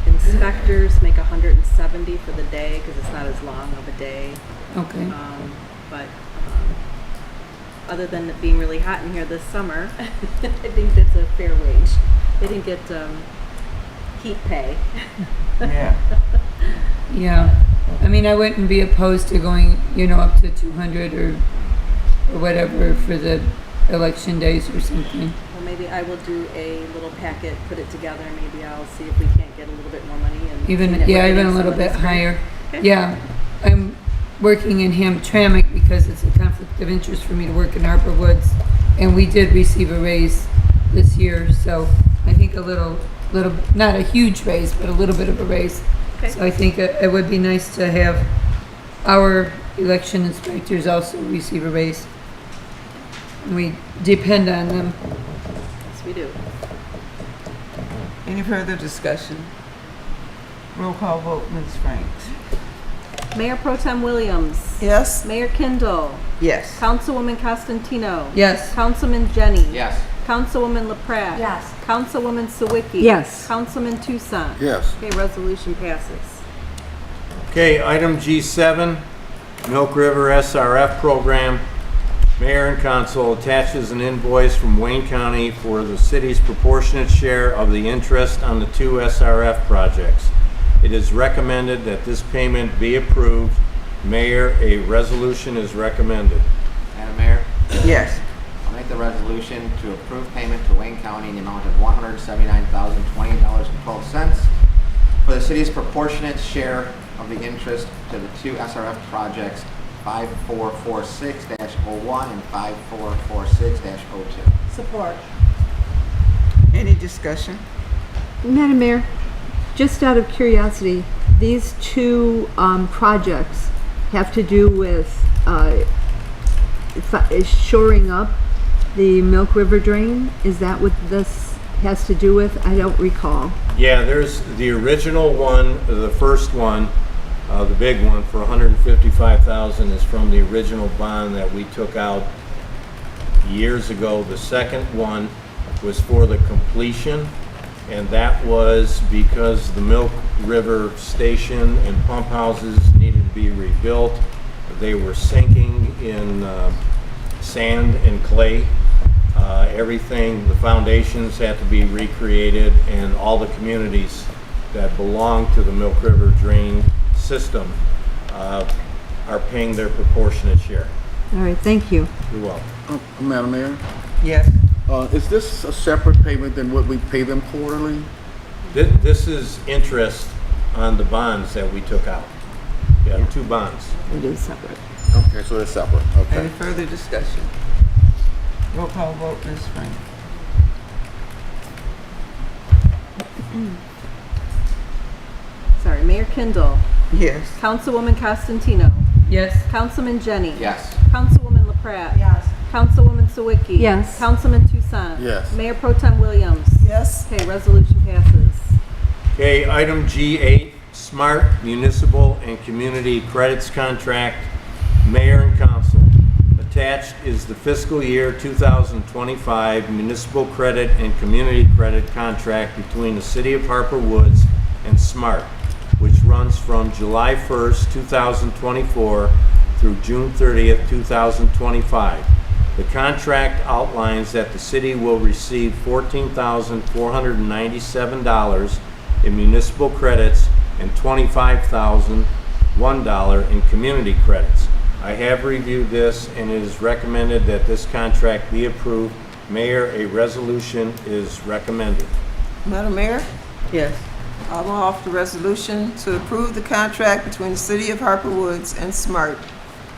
inspectors make $170 for the day because it's not as long of a day. Okay. But other than it being really hot in here this summer, I think that's a fair wage. They didn't get heat pay. Yeah. Yeah, I mean, I wouldn't be opposed to going, you know, up to 200 or whatever for the election days or something. Well, maybe I will do a little packet, put it together. Maybe I'll see if we can't get a little bit more money. And Even, see that yeah, we're even a getting little some bit of this grant. higher. Okay. Yeah, I'm working in Hamtramck because it's a conflict of interest for me to work in Harper Woods. And we did receive a raise this year, so I think a little, not a huge raise, but a little bit of a raise. Okay. So I think it would be nice to have our election inspectors also receive a raise. And we depend on them. Yes, we do. Any further discussion? Roll call vote, Ms. Franks. Mayor Pro Tem Williams. Yes? Mayor Kindle. Yes. Councilwoman Costantino. Yes. Councilman Jenny. Yes. Councilwoman LaPratt. Yes. Councilwoman Sawicki. Yes. Councilman Tucson. Yes. Okay, resolution passes. Okay, item G7, Milk River SRF program. Mayor and council attaches an invoice from Wayne County for the city's proportionate share of the interest on the 2 SRF projects. It is recommended that this payment be approved. Mayor, a resolution is recommended. Madam Mayor, Yes. I'll make the resolution to approve payment to Wayne County in the amount of $179,028.12 for the city's proportionate share of the interest to the 2 SRF projects 5446-01 and 5446-02. Support. Any discussion? Madam Mayor, just out of curiosity, these two projects have to do with shoring up the Milk River drain? Is that what this has to do with? I don't recall. Yeah, there's the original one, the first one, the big one for $155,000 is from the original bond that we took out years ago. The second one was for the completion, and that was because the Milk River station and pump houses needed to be rebuilt. They were sinking in sand and clay. Everything, the foundations had to be recreated, and all the communities that belong to the Milk River drain system are paying their proportionate share. All right, thank you. You're welcome. Madam Mayor, Yes. is this a separate payment than what we pay them quarterly? This is interest on the bonds that we took out. Yeah, 2 bonds. It is separate. Okay, so they're separate, okay. Any further discussion? Roll call vote, Ms. Frank. Sorry, Mayor Kindle. Yes. Councilwoman Costantino. Yes. Councilman Jenny. Yes. Councilwoman LaPratt. Yes. Councilwoman Sawicki. Yes. Councilman Tucson. Yes. Mayor Pro Tem Williams. Yes? Okay, resolution passes. Okay, item G8, Smart Municipal and Community Credits Contract, Mayor and Council. Attached is the fiscal year 2025 Municipal Credit and Community Credit Contract between the City of Harper Woods and Smart, which runs from July 1st, 2024 through June 30th, 2025. The contract outlines that the city will receive $14,497 in municipal credits and $25,001 in community credits. I have reviewed this, and it is recommended that this contract be approved. Mayor, a resolution is recommended. Madam Mayor, Yes. I will offer the resolution to approve the contract between the City of Harper Woods and Smart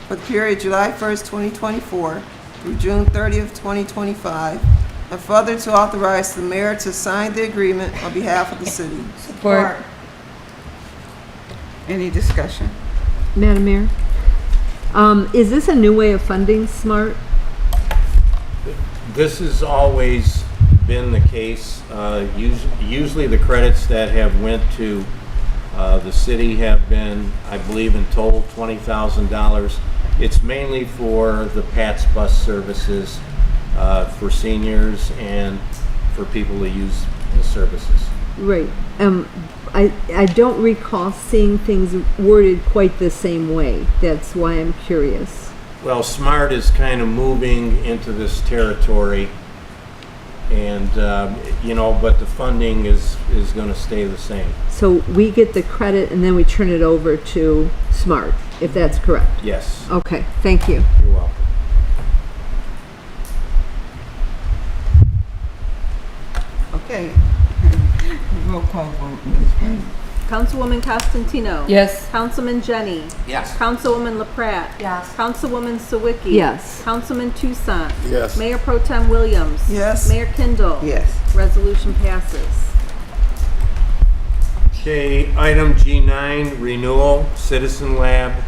for the period July 1st, 2024 through June 30th, 2025, and further to authorize the mayor to sign the agreement on behalf of the city. Support. Any discussion? Madam Mayor? Is this a new way of funding SMART? This has always been the case. Usually the credits that have went to the city have been, I believe in total, $20,000. It's mainly for the PATS bus services for seniors and for people to use the services. Right. I don't recall seeing things worded quite the same way. That's why I'm curious. Well, SMART is kind of moving into this territory, and you know, but the funding is going to stay the same. So we get the credit and then we turn it over to SMART, if that's correct? Yes. Okay, thank you. You're welcome. Okay. Roll call vote, Ms. Brown. Councilwoman Costantino. Yes. Councilman Jenny. Yes. Councilwoman LaPratt. Yes. Councilwoman Sawicki. Yes. Councilman Toussaint. Yes. Mayor Pro Tem Williams. Yes. Mayor Kindle. Yes. Resolution passes. Okay, item G9, renewal, Citizen Lab.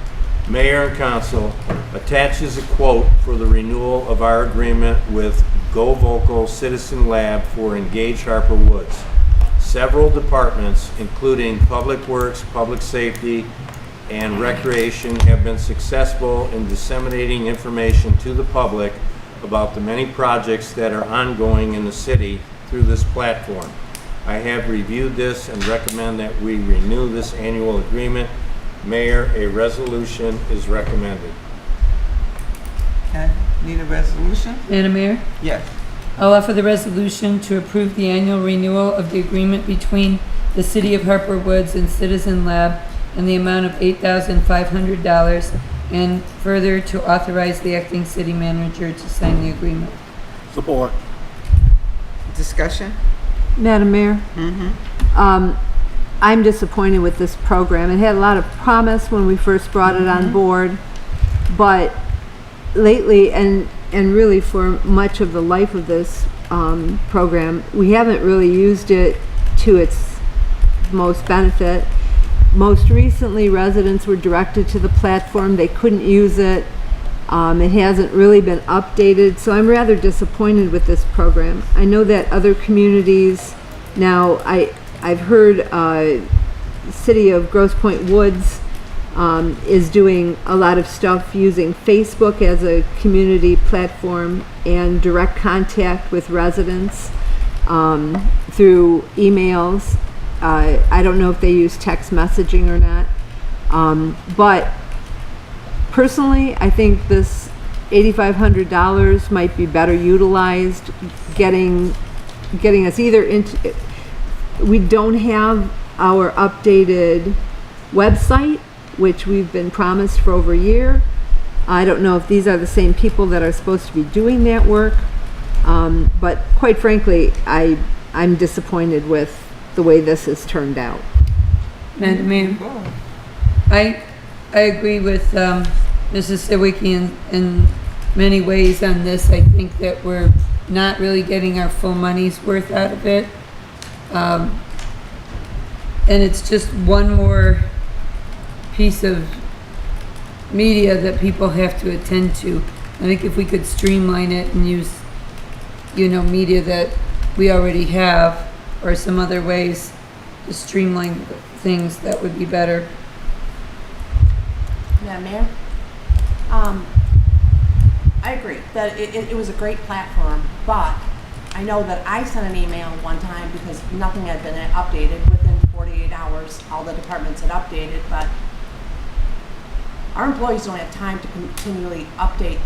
Mayor and Council attaches a quote for the renewal of our agreement with Go Vocal Citizen Lab for Engage Harper Woods. Several departments, including Public Works, Public Safety, and Recreation, have been successful in disseminating information to the public about the many projects that are ongoing in the city through this platform. I have reviewed this and recommend that we renew this annual agreement. Mayor, a resolution is recommended. Okay, need a resolution? Madam Mayor? Yes. I'll offer the resolution to approve the annual renewal of the agreement between the City of Harper Woods and Citizen Lab in the amount of $8,500, and further to authorize the acting city manager to sign the agreement. Support. Discussion? Madam Mayor? I'm disappointed with this program. It had a lot of promise when we first brought it on board, but lately, and really for much of the life of this program, we haven't really used it to its most benefit. Most recently, residents were directed to the platform. They couldn't use it. It hasn't really been updated, so I'm rather disappointed with this program. I know that other communities now, I've heard City of Grosse Pointe Woods is doing a lot of stuff using Facebook as a community platform and direct contact with residents through emails. I don't know if they use text messaging or not, but personally, I think this $8,500 might be better utilized getting us either into. We don't have our updated website, which we've been promised for over a year. I don't know if these are the same people that are supposed to be doing that work, but quite frankly, I'm disappointed with the way this has turned out. Madam Mayor? I agree with Mrs. Sawicki in many ways on this. I think that we're not really getting our full money's worth out of it. And it's just one more piece of media that people have to attend to. I think if we could streamline it and use, media that we already have, or some other ways to streamline things, that would be better. Madam Mayor? I agree that it was a great platform, but I know that I sent an email one time because nothing had been updated. Within 48 hours, all the departments had updated, but our employees don't have time to continually update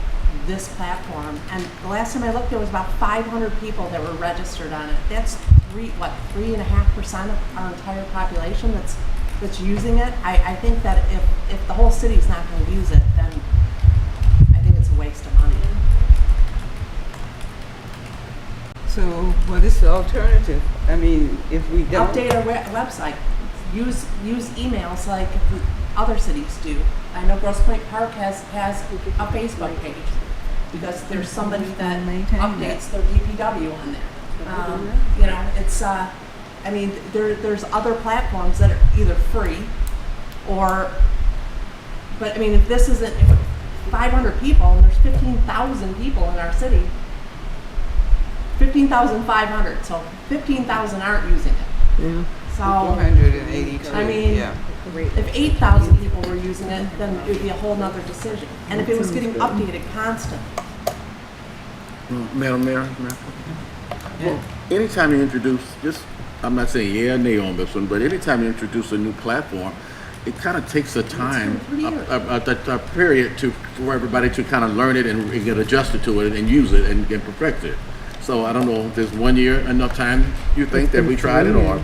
this platform. And the last time I looked, there was about 500 people that were registered on it. That's 3.5% of our entire population that's using it. I think that if the whole city's not going to use it, then I think it's a waste of money. So what is the alternative? I mean, if we don't Update our website. Use emails like the other cities do. I know Grosse Pointe Park has a Facebook page because there's somebody that updates their DPW on there. It's I mean, there's other platforms that are either free Or, but I mean, if this isn't, if 500 people and there's 15,000 people in our city, 15,500, so 15,000 aren't using it. Yeah. So, 482. I mean, Yeah. if 8,000 people were using it, then it would be a whole nother decision. And if it was getting updated constantly. Madam Mayor? Well, anytime you introduce, just, I'm not saying yeah or nay on this one, but anytime you introduce a new platform, it kind of takes a time, a period for everybody to kind of learn it and get adjusted to it and use it and perfect it. So I don't know, if there's 1 year enough time you think that we tried it, or?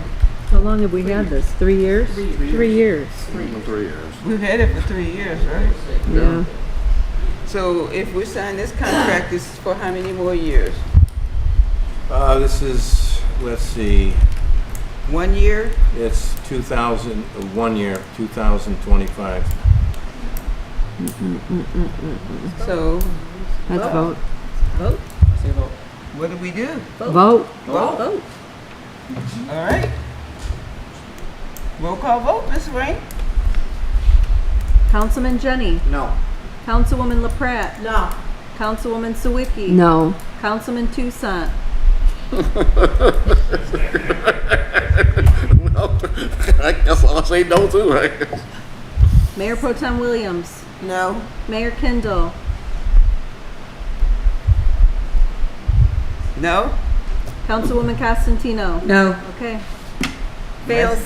How long have we had this? 3 years? 3 years. 3 years. We've had it for 3 years, right? Yeah. So if we sign this contract, this is for how many more years? This is, let's see, 1 year? it's 1 year, 2025. So, Let's vote. Vote. what do we do? Vote. Vote. All right. Roll call vote, Ms. Rain? Councilman Jenny. No. Councilwoman LaPrat. No. Councilwoman Sawicki. No. Councilman Toussaint. Well, I guess I'll say no too, right? Mayor Pro Tem Williams. No. Mayor Kindle. No? Councilwoman Costantino. No. Okay. Fails.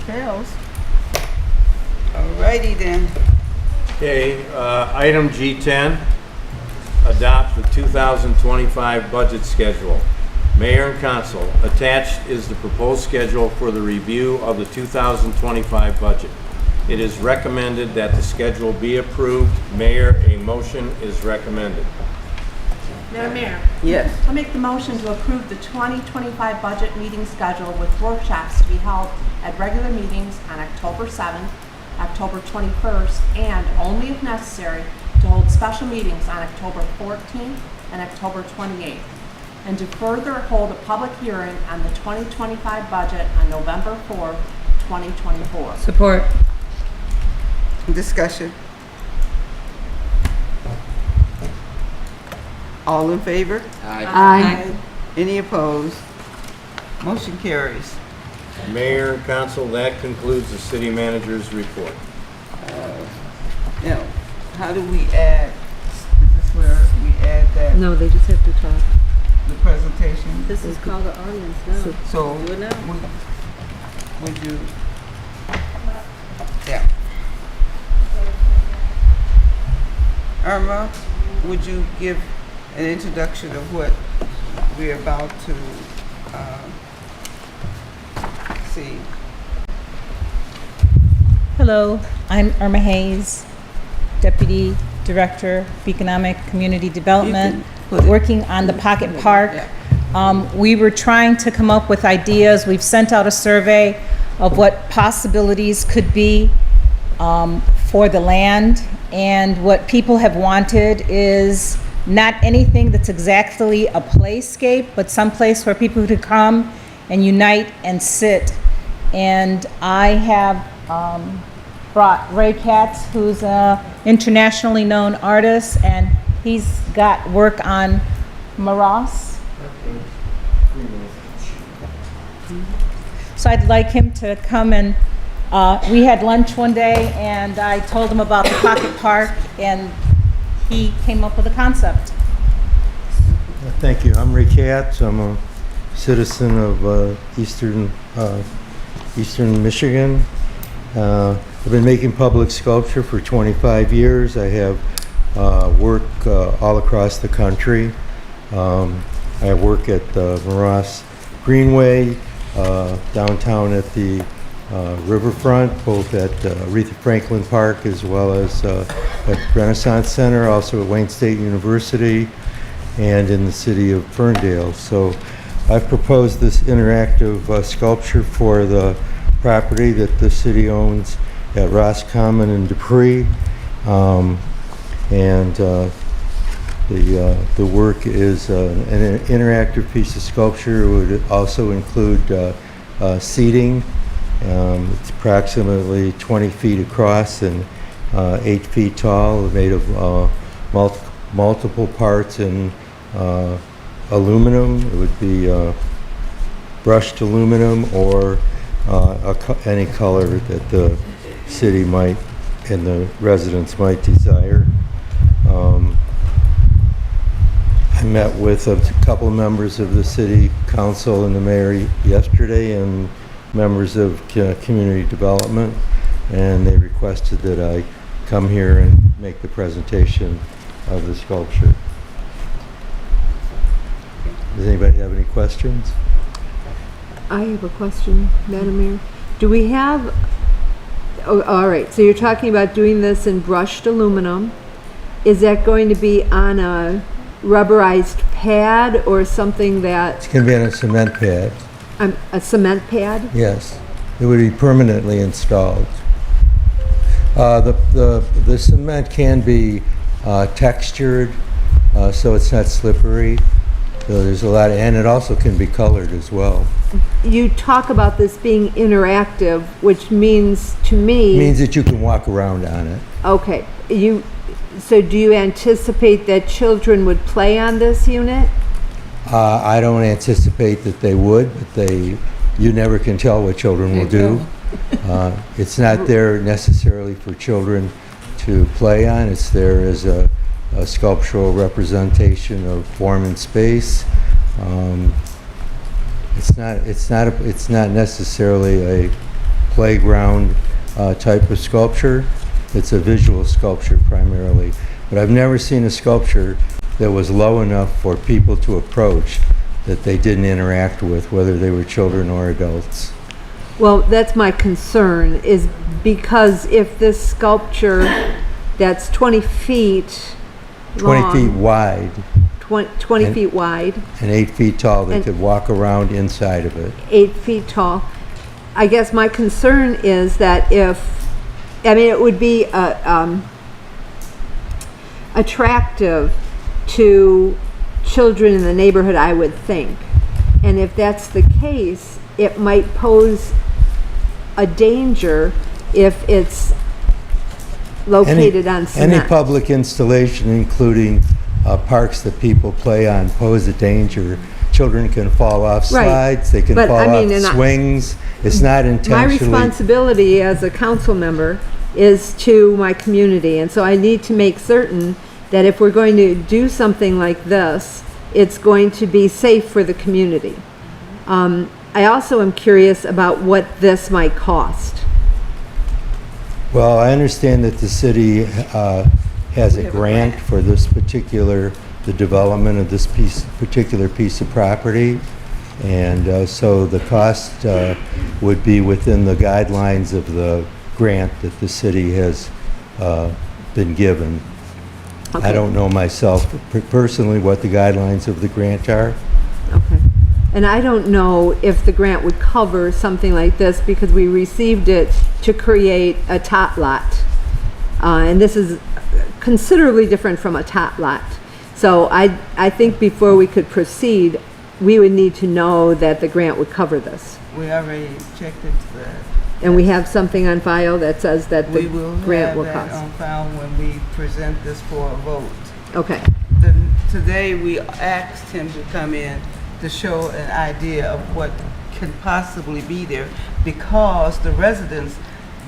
Fails. Alrighty then. Okay, item G10, adopt the 2025 budget schedule. Mayor and Council, attached is the proposed schedule for the review of the 2025 budget. It is recommended that the schedule be approved. Mayor, a motion is recommended. Madam Mayor? Yes. I'll make the motion to approve the 2025 budget meeting schedule with workshops to be held at regular meetings on October 7th, October 21st, and only if necessary, to hold special meetings on October 14th and October 28th, and to further hold a public hearing on the 2025 budget on November 4th, 2024. Support. Discussion. All in favor? Aye. Any opposed? Motion carries. Mayor and Council, that concludes the city manager's report. Now, how do we add, is this where we add that, No, they just have to talk. the presentation? This is called the audience now. So, Do it now. would you, yeah. Irma, would you give an introduction of what we're about to see? Hello, I'm Irma Hayes, Deputy Director of Economic Community Development, working on the Pocket Park. We were trying to come up with ideas. We've sent out a survey of what possibilities could be for the land, and what people have wanted is not anything that's exactly a playscape, but some place where people could come and unite and sit. And I have brought Ray Katz, who's an internationally known artist, and he's got work on Maross. So I'd like him to come and, we had lunch one day and I told him about the Pocket Park and he came up with a concept. Thank you. I'm Ray Katz. I'm a citizen of Eastern Michigan. I've been making public sculpture for 25 years. I have work all across the country. I work at Maross Greenway, downtown at the riverfront, both at Aretha Franklin Park as well as at Renaissance Center, also at Wayne State University, and in the city of Ferndale. So I've proposed this interactive sculpture for the property that the city owns at Roscommon and Dupree. The work is an interactive piece of sculpture. It would also include seating It's approximately 20 feet across and 8 feet tall, made of multiple parts in aluminum. It would be brushed aluminum or any color that the city might and the residents might desire. I met with a couple of members of the city council and the mayor yesterday and members of community development, and they requested that I come here and make the presentation of the sculpture. Does anybody have any questions? I have a question, Madam Mayor. Do we have, all right, so you're talking about doing this in brushed aluminum. Is that going to be on a rubberized pad or something that, It's going to be on a cement pad. a cement pad? Yes, it would be permanently installed. The cement can be textured, so it's not slippery. So there's a lot of, and it also can be colored as well. You talk about this being interactive, which means to me. Means that you can walk around on it. Okay, so do you anticipate that children would play on this unit? I don't anticipate that they would, but you never can tell what children will do. It's not there necessarily for children to play on. It's there as a sculptural representation of form and space. It's not necessarily a playground type of sculpture. It's a visual sculpture primarily. But I've never seen a sculpture that was low enough for people to approach that they didn't interact with, whether they were children or adults. Well, that's my concern, is because if this sculpture that's 20 feet 20 long, feet wide. 20 and, feet wide. And 8 feet tall, they and could walk around inside of it. 8 feet tall. I guess my concern is that it would be attractive to children in the neighborhood, I would think. And if that's the case, it might pose a danger if it's located on cement. Any public installation, including parks that people play on, pose a danger. Children can fall off slides, they can fall off swings. It's not intentionally. My responsibility as a council member is to my community, and so I need to make certain that if we're going to do something like this, it's going to be safe for the community. I also am curious about what this might cost. Well, I understand that the city has a grant for this the development of this particular piece of property. And so the cost would be within the guidelines of the grant that the city has been given. Okay. I don't know myself personally what the guidelines of the grant are. Okay. And I don't know if the grant would cover something like this because we received it to create a tot lot. And this is considerably different from a tot lot. So I think before we could proceed, we would need to know that the grant would cover this. We already checked into that. And we have something on file that says that the We will grant will have that cost. on file when we present this for a vote. Okay. Today, we asked him to come in to show an idea of what can possibly be there because the residents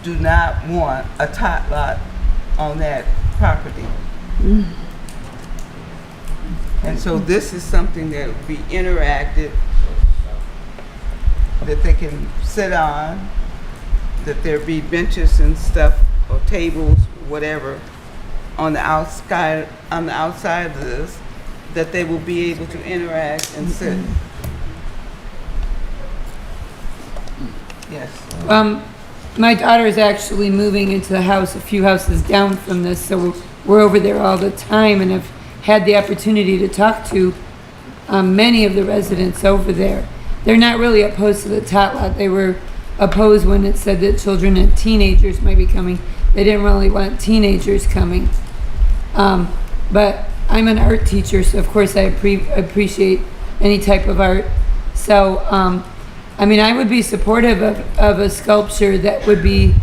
do not want a tot lot on that property. And so this is something that would be interactive, that they can sit on, that there be benches and stuff or tables, whatever, on the outside of this, that they will be able to interact and sit. Yes. My daughter is actually moving into the house a few houses down from this, so we're over there all the time and have had the opportunity to talk to many of the residents over there. They're not really opposed to the tot lot. They were opposed when it said that children and teenagers might be coming. They didn't really want teenagers coming. But I'm an art teacher, so of course I appreciate any type of art. So I mean, I would be supportive of a sculpture that would be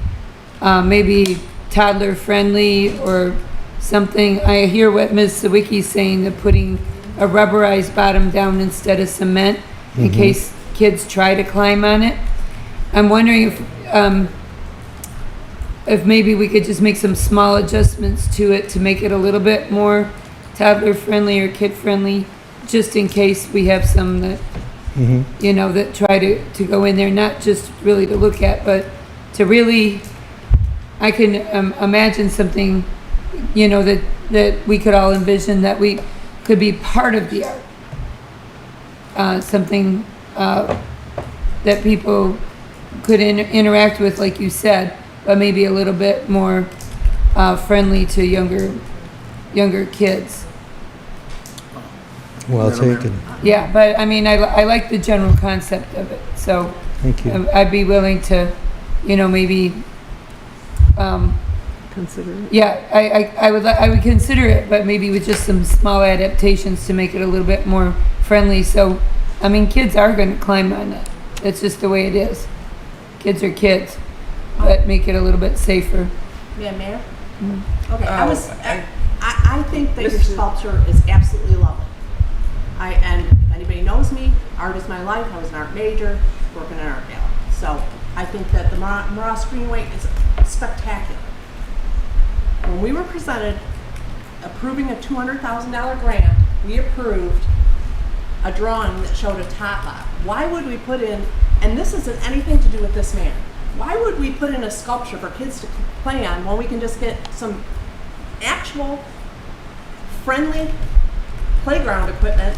maybe toddler friendly or something. I hear what Ms. Sawicki's saying, that putting a rubberized bottom down instead of cement in case kids try to climb on it. I'm wondering if maybe we could just make some small adjustments to it to make it a little bit more toddler friendly or kid friendly, just in case we have some that, you know, that try to go in there, not just really to look at, but to really, I can imagine something, you know, that we could all envision that we could be part of the art. Something that people could interact with, like you said, but maybe a little bit more friendly to younger kids. Well taken. Yeah, but I mean, I like the general concept of it, so. Thank you. I'd be willing to, you know, maybe, Consider it. yeah, I would consider it, but maybe with just some small adaptations to make it a little bit more friendly. So, I mean, kids are gonna climb on it. That's just the way it is. Kids are kids, but make it a little bit safer. Yeah, Mayor? Okay, I think that your sculpture is absolutely lovely. And if anybody knows me, art is my life. I was an art major, working in an art gallery. So I think that the Morass Greenway is spectacular. When we were presented approving a $200,000 grant, we approved a drawing that showed a tot lot. Why would we put in, and this isn't anything to do with this man, why would we put in a sculpture for kids to play on when we can just get some actual friendly playground equipment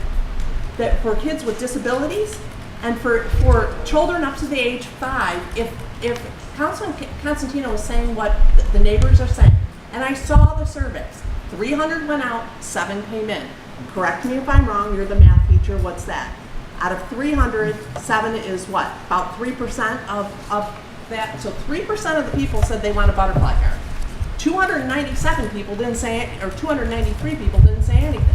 that for kids with disabilities and for children up to the age 5? If Councilman Constantino was saying what the neighbors are saying, and I saw the surveys, 300 went out, 7 came in. Correct me if I'm wrong, you're the math teacher, what's that? Out of 300, 7 is what? About 3% of that. So 3% of the people said they want a butterfly garden. 297 people didn't say, or 293 people didn't say anything.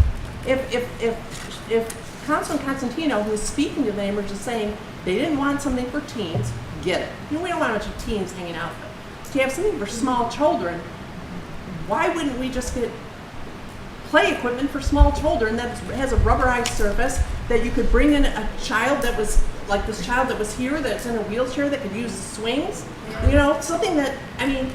If Councilman Constantino, who is speaking to the neighbors, is saying they didn't want something for teens, get it. You know, we don't want a bunch of teens hanging out. To have something for small children, why wouldn't we just get play equipment for small children that has a rubberized surface that you could bring in a child that was like this child that was here that's in a wheelchair that could use the swings? You know, something that, I mean,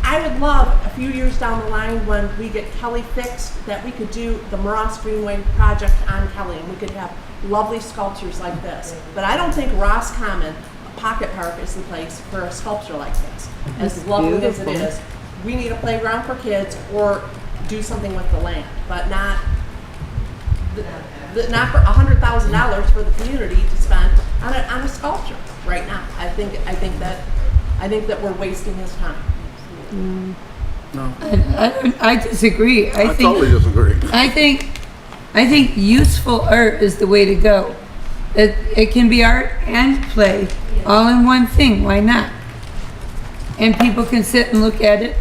I would love a few years down the line when we get Kelly fixed that we could do the Morass Greenway project on Kelly and we could have lovely sculptures like this. But I don't think Ross Common Pocket Park is the place for a sculpture like this. As lovely as it is, we need a playground for kids or do something with the land, but not not for $100,000 for the community to spend on a sculpture right now. I think that we're wasting his time. No. I disagree. I totally disagree. I think useful art is the way to go. It can be art and play all in one thing. Why not? And people can sit and look at it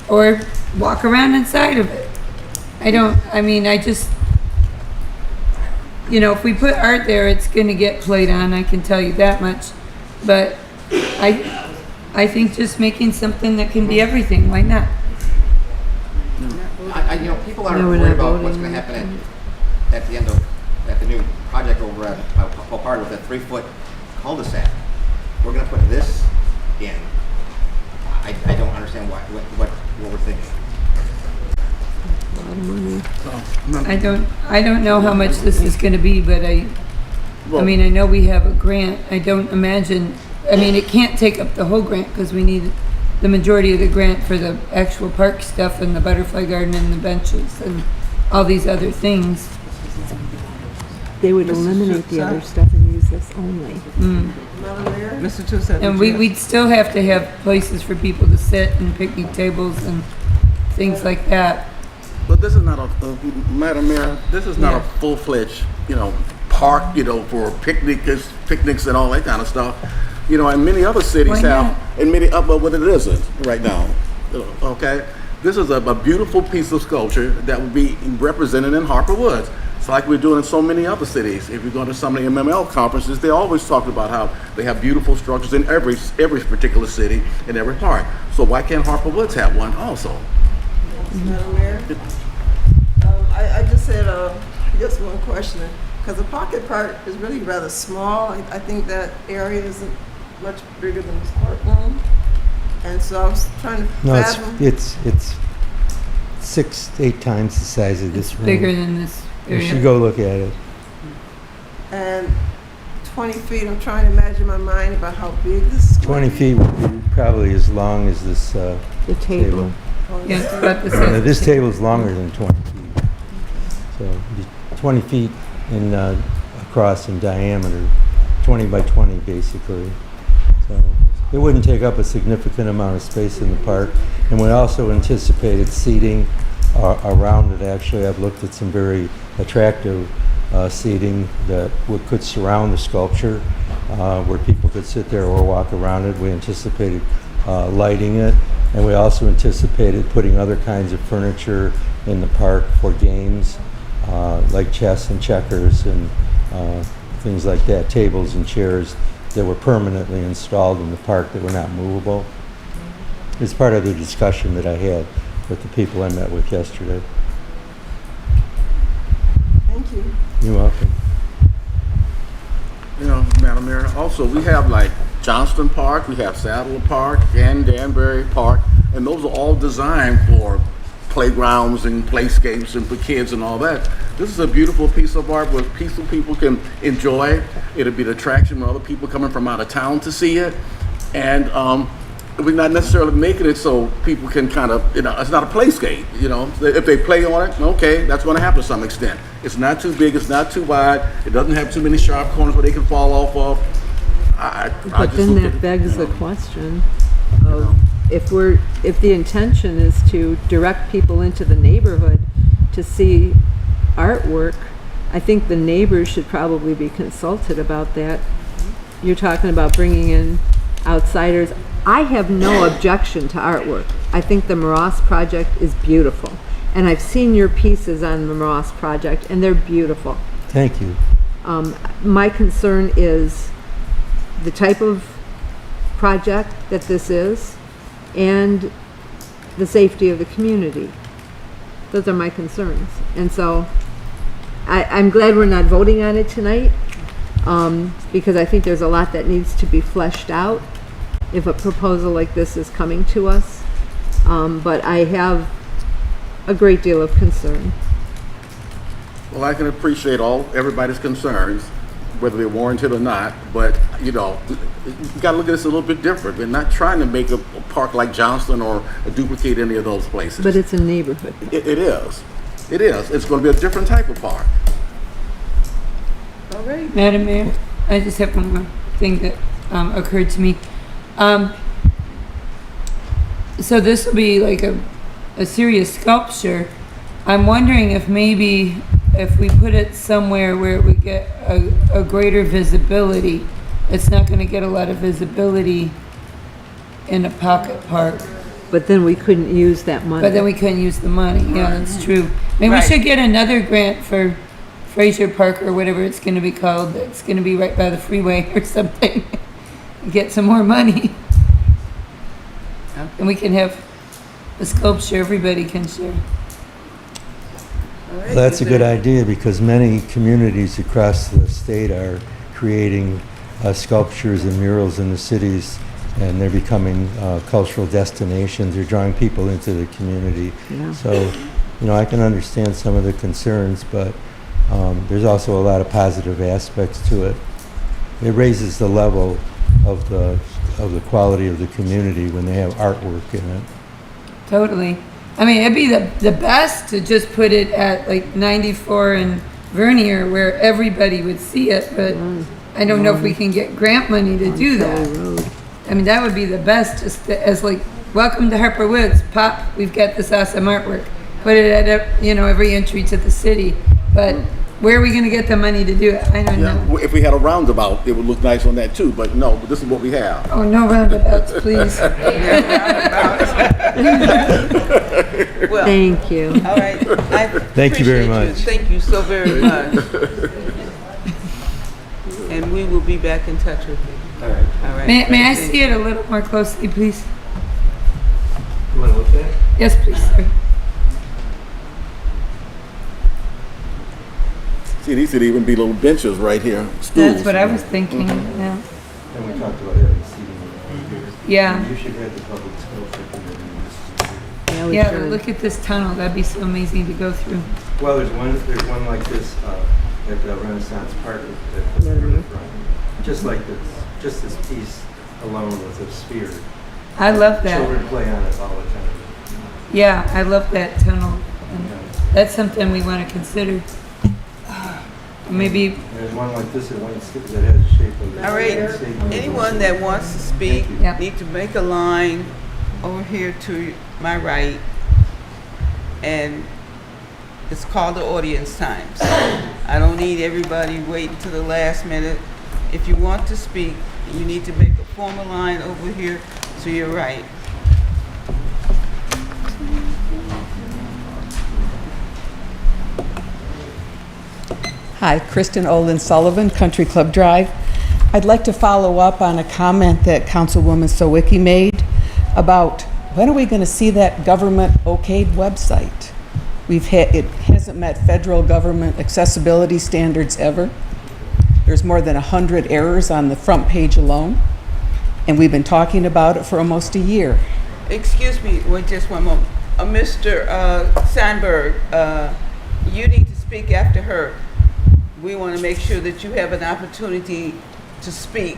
or walk around inside of it. I just, you know, if we put art there, it's going to get played on, I can tell you that much. But I think just making something that can be everything, why not? You know, people are worried about what's going to happen at the end of the new project over at Pope Hart with that 3-foot cul-de-sac. We're going to put this in. I don't understand what we're thinking. I don't know how much this is going to be, but I mean, I know we have a grant. I don't imagine, I mean, it can't take up the whole grant because we need the majority of the grant for the actual park stuff and the butterfly garden and the benches and all these other things. They would eliminate the other stuff and use this only. Mr. Toussaint. And we'd still have to have places for people to sit and picnic tables and things like that. But this is not Madam Mayor, this is not a full-fledged, you know, park, you know, for picnics and all that kind of stuff. You know, and many other cities have, and many other, but it isn't right now. Okay? This is a beautiful piece of sculpture that would be represented in Harper Woods. It's like we're doing in so many other cities. If you go to some of the MML conferences, they always talk about how they have beautiful structures in every particular city, in every park. So why can't Harper Woods have one also? Madam Mayor, I just had just one question. Because the pocket park is really rather small. I think that area isn't much bigger than this courtroom. And so I was trying to No, fathom. it's 6-8 times the size of this room. Bigger than this You area. should go look at it. And 20 feet, I'm trying to imagine in my mind about how big this is. 20 feet would be probably as long as this The table. Yeah, it's about the Yeah, size. this table is longer than 20 feet. So it'd be 20 feet in across in diameter, 20 by 20 basically. So it wouldn't take up a significant amount of space in the park. And we also anticipated seating around it. Actually, I've looked at some very attractive seating that could surround the sculpture, where people could sit there or walk around it. We anticipated lighting it, and we also anticipated putting other kinds of furniture in the park for games, like chess and checkers and things like that, tables and chairs that were permanently installed in the park that were not movable. It's part of the discussion that I had with the people I met with yesterday. Thank you. You're welcome. You know, Madam Mayor, also we have like Johnston Park, we have Saddle Park and Danbury Park, and those are all designed for playgrounds and playscapes and for kids and all that. This is a beautiful piece of art where peaceful people can enjoy. It'll be an attraction when other people coming from out of town to see it. And we're not necessarily making it so people can kind of, you know, it's not a playscape, you know. If they play on it, okay, that's going to happen to some extent. It's not too big, it's not too wide, it doesn't have too many sharp corners where they can fall off of. But then that begs the question of if the intention is to direct people into the neighborhood to see artwork, I think the neighbors should probably be consulted about that. You're talking about bringing in outsiders. I have no objection to artwork. I think the Moross project is beautiful. And I've seen your pieces on the Moross project, and they're beautiful. Thank you. My concern is the type of project that this is and the safety of the community. Those are my concerns. And so I'm glad we're not voting on it tonight, because I think there's a lot that needs to be fleshed out if a proposal like this is coming to us. But I have a great deal of concern. Well, I can appreciate everybody's concerns, whether they're warranted or not, but, you know, you got to look at this a little bit different. We're not trying to make a park like Johnston or duplicate any of those places. But it's a neighborhood. It is. It is. It's going to be a different type of park. All right. Madam Mayor, I just have one more thing that occurred to me. So this will be like a serious sculpture. I'm wondering if maybe if we put it somewhere where it would get a greater visibility. It's not going to get a lot of visibility in a pocket park. But then we couldn't use that money. But then we couldn't use the money. Yeah, that's true. Maybe we should get another grant for Fraser Park or whatever it's going to be called. It's going to be right by the freeway or something. Get some more money. And we can have a sculpture everybody can share. Well, that's a good idea because many communities across the state are creating sculptures and murals in the cities, and they're becoming cultural destinations. They're drawing people into the community. Yeah. So, you know, I can understand some of the concerns, but there's also a lot of positive aspects to it. It raises the level of the quality of the community when they have artwork in it. Totally. I mean, it'd be the best to just put it at like 94 and Vernier where everybody would see it, but I don't know if we can get grant money to do that. I mean, that would be the best, just as like, welcome to Harper Woods, pop, we've got this awesome artwork. Put it at, you know, every entry to the city. But where are we going to get the money to do it? I don't know. If we had a roundabout, it would look nice on that too, but no, this is what we have. Oh, no roundabouts, please. Well, Thank you. all right. I Thank you very appreciate much. Thank you so very much. And we will be back in touch with you. All right. All right. May I see it a little more closely, please? You want to look at it? Yes, please, sir. See, these could even be little benches right here, That's stools. what I was thinking, yeah. And we talked about having seating around here. Yeah. You should have the public sculpture committee. Yeah, but look at this tunnel, that'd be so amazing to go through. Well, there's one like this at the Renaissance Park at the riverfront. Just like this, just this piece alone with a sphere. I love that. Children play on it all the time. Yeah, I love that tunnel. And that's something we want to consider. Maybe. There's one like this that that has the shape of. All right. Anyone that wants to speak need to make a line over here to my right, and it's called the audience time. So I don't need everybody waiting to the last minute. If you want to speak, you need to make a formal line over here to your right. Hi, Kristen Olin Sullivan, Country Club Drive. I'd like to follow up on a comment that Councilwoman Sawicki made about when are we going to see that government okayed website? It hasn't met federal government accessibility standards ever. There's more than 100 errors on the front page alone, and we've been talking about it for almost a year. Excuse me, wait just one moment. Mr. Sandberg, you need to speak after her. We want to make sure that you have an opportunity to speak,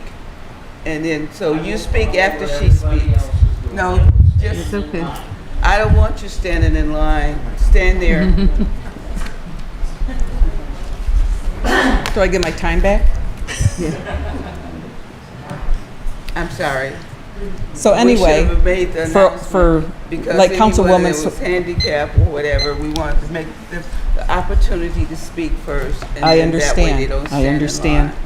and then so you speak after she speaks. No, just It's okay. I don't want you standing in line. Stand there. Do I get my time back? I'm sorry. So We anyway, should have made the for announcement because like anyone Councilwoman that was handicapped or whatever, we wanted to make the opportunity to speak first. And I then that way they understand. don't I stand in understand. line.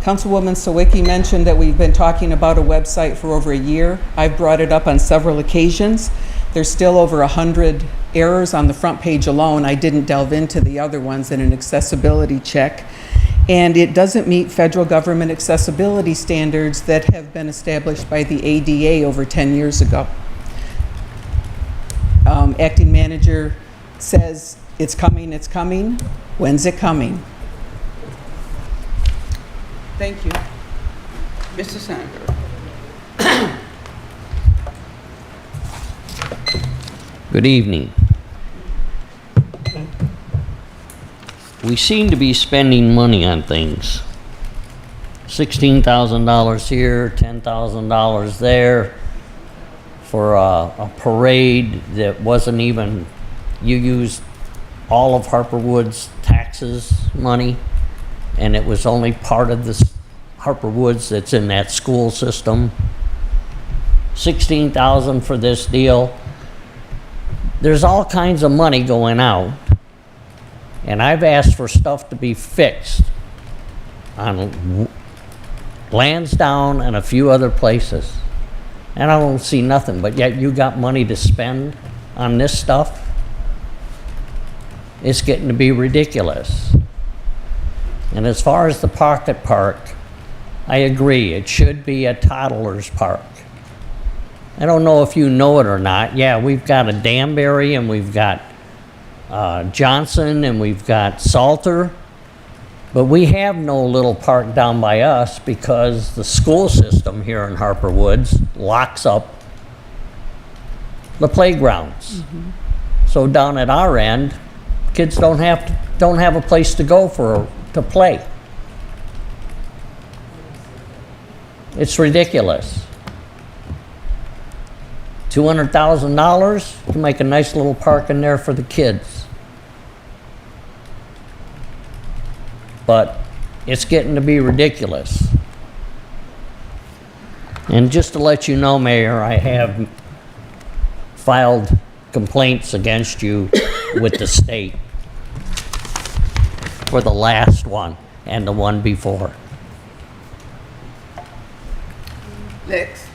Councilwoman Sawicki mentioned that we've been talking about a website for over a year. I've brought it up on several occasions. There's still over 100 errors on the front page alone. I didn't delve into the other ones in an accessibility check. And it doesn't meet federal government accessibility standards that have been established by the ADA over 10 years ago. Acting manager says, it's coming, it's coming. When's it coming? Thank you. Mr. Sandberg. Good evening. We seem to be spending money on things. $16,000 here, $10,000 there for a parade that wasn't even, you used all of Harper Woods' taxes money, and it was only part of this Harper Woods that's in that school system. $16,000 for this deal. There's all kinds of money going out, and I've asked for stuff to be fixed on Lansdowne and a few other places, and I don't see nothing, but yet you got money to spend on this stuff? It's getting to be ridiculous. And as far as the pocket park, I agree, it should be a toddler's park. I don't know if you know it or not. Yeah, we've got a Danbury, and we've got Johnson, and we've got Salter, but we have no little park down by us because the school system here in Harper Woods locks up the playgrounds. So down at our end, kids don't have a place to go to play. It's ridiculous. $200,000 to make a nice little park in there for the kids. But it's getting to be ridiculous. And just to let you know, Mayor, I have filed complaints against you with the state for the last one and the one before. Lex.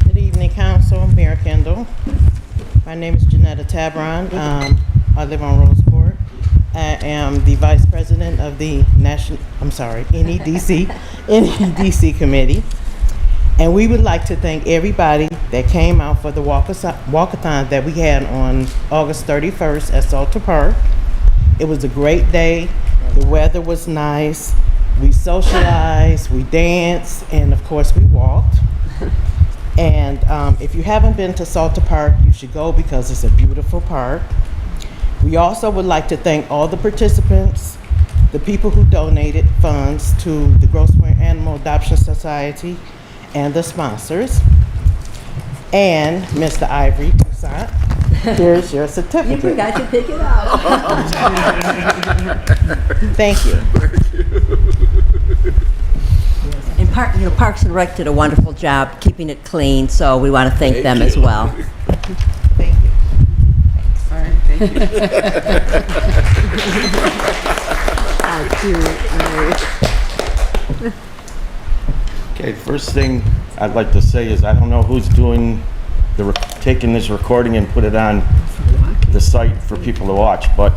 Good evening, Council. Mayor Kendall. My My name is Janetta Tabron. I live on Rose Court. I am the Vice President of the NEDC Committee. And we would like to thank everybody that came out for the walkathon that we had on August 31st at Salter Park. It was a great day. The weather was nice. We socialized, we danced, and of course we walked. And if you haven't been to Salter Park, you should go because it's a beautiful park. We also would like to thank all the participants, the people who donated funds to the Grosse Pointe Animal Adoption Society, and the sponsors. And Mr. Ivory Toussaint, here's your certificate. You forgot to pick it up. Thank you. And Parks and Rec did a wonderful job keeping it clean, so we want to thank them as well. Thank you. All right, thank you. Okay, first thing I'd like to say is I don't know who's doing taking this recording and put it on the site for people to watch, but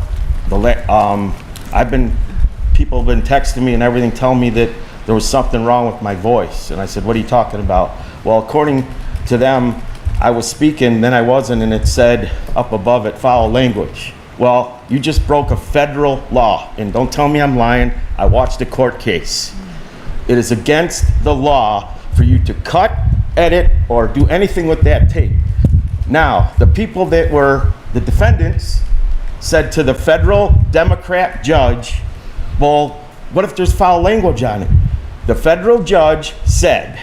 people have been texting me and everything telling me that there was something wrong with my voice, and I said, what are you talking about? Well, according to them, I was speaking, then I wasn't, and it said up above it, foul language. Well, you just broke a federal law, and don't tell me I'm lying. I watched a court case. It is against the law for you to cut, edit, or do anything with that tape. Now, the people that were the defendants said to the federal Democrat judge, well, what if there's foul language on it? The federal judge said,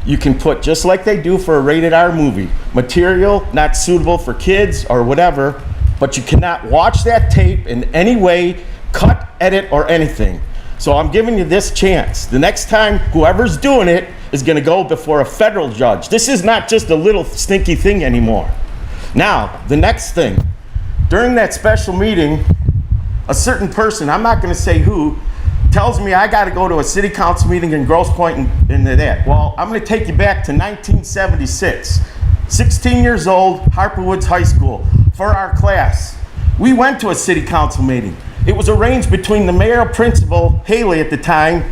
you can put, just like they do for a rated R movie, material not suitable for kids or whatever, but you cannot watch that tape in any way, cut, edit, or anything. So I'm giving you this chance. The next time, whoever's doing it is going to go before a federal judge. This is not just a little stinky thing anymore. Now, the next thing. During that special meeting, a certain person, I'm not going to say who, tells me I got to go to a city council meeting in Grosse Pointe and that. Well, I'm going to take you back to 1976. 16 years old, Harper Woods High School, for our class. We went to a city council meeting. It was arranged between the mayor principal, Haley at the time,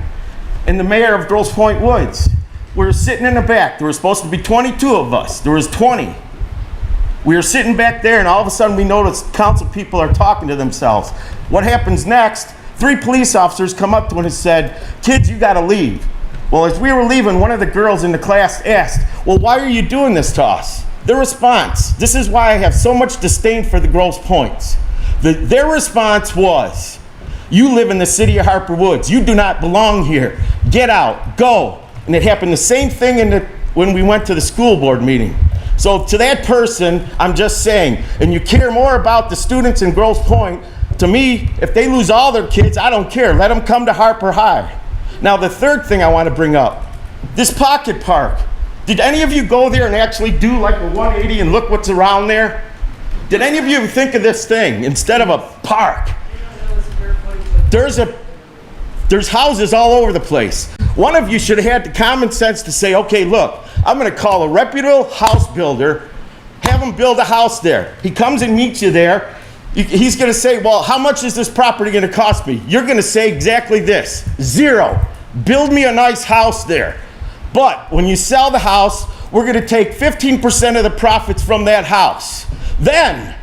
and the mayor of Grosse Pointe Woods. We were sitting in the back. There were supposed to be 22 of us. There was 20. We were sitting back there, and all of a sudden we noticed council people are talking to themselves. What happens next? 3 police officers come up to us and said, kids, you gotta leave. Well, as we were leaving, one of the girls in the class asked, well, why are you doing this to us? Their response, this is why I have so much disdain for the Grosse Pointes. Their response was, you live in the city of Harper Woods. You do not belong here. Get out, go. And it happened the same thing when we went to the school board meeting. So to that person, I'm just saying, and you care more about the students in Grosse Pointe, to me, if they lose all their kids, I don't care. Let them come to Harper High. Now, the third thing I want to bring up, this pocket park. Did any of you go there and actually do like a 180 and look what's around there? Did any of you think of this thing instead of a park? There's houses all over the place. One of you should have had the common sense to say, okay, look, I'm going to call a reputable house builder, have him build a house there. He comes and meets you there. He's going to say, well, how much is this property going to cost me? You're going to say exactly this, 0. Build me a nice house there. But when you sell the house, we're going to take 15% of the profits from that house. Then,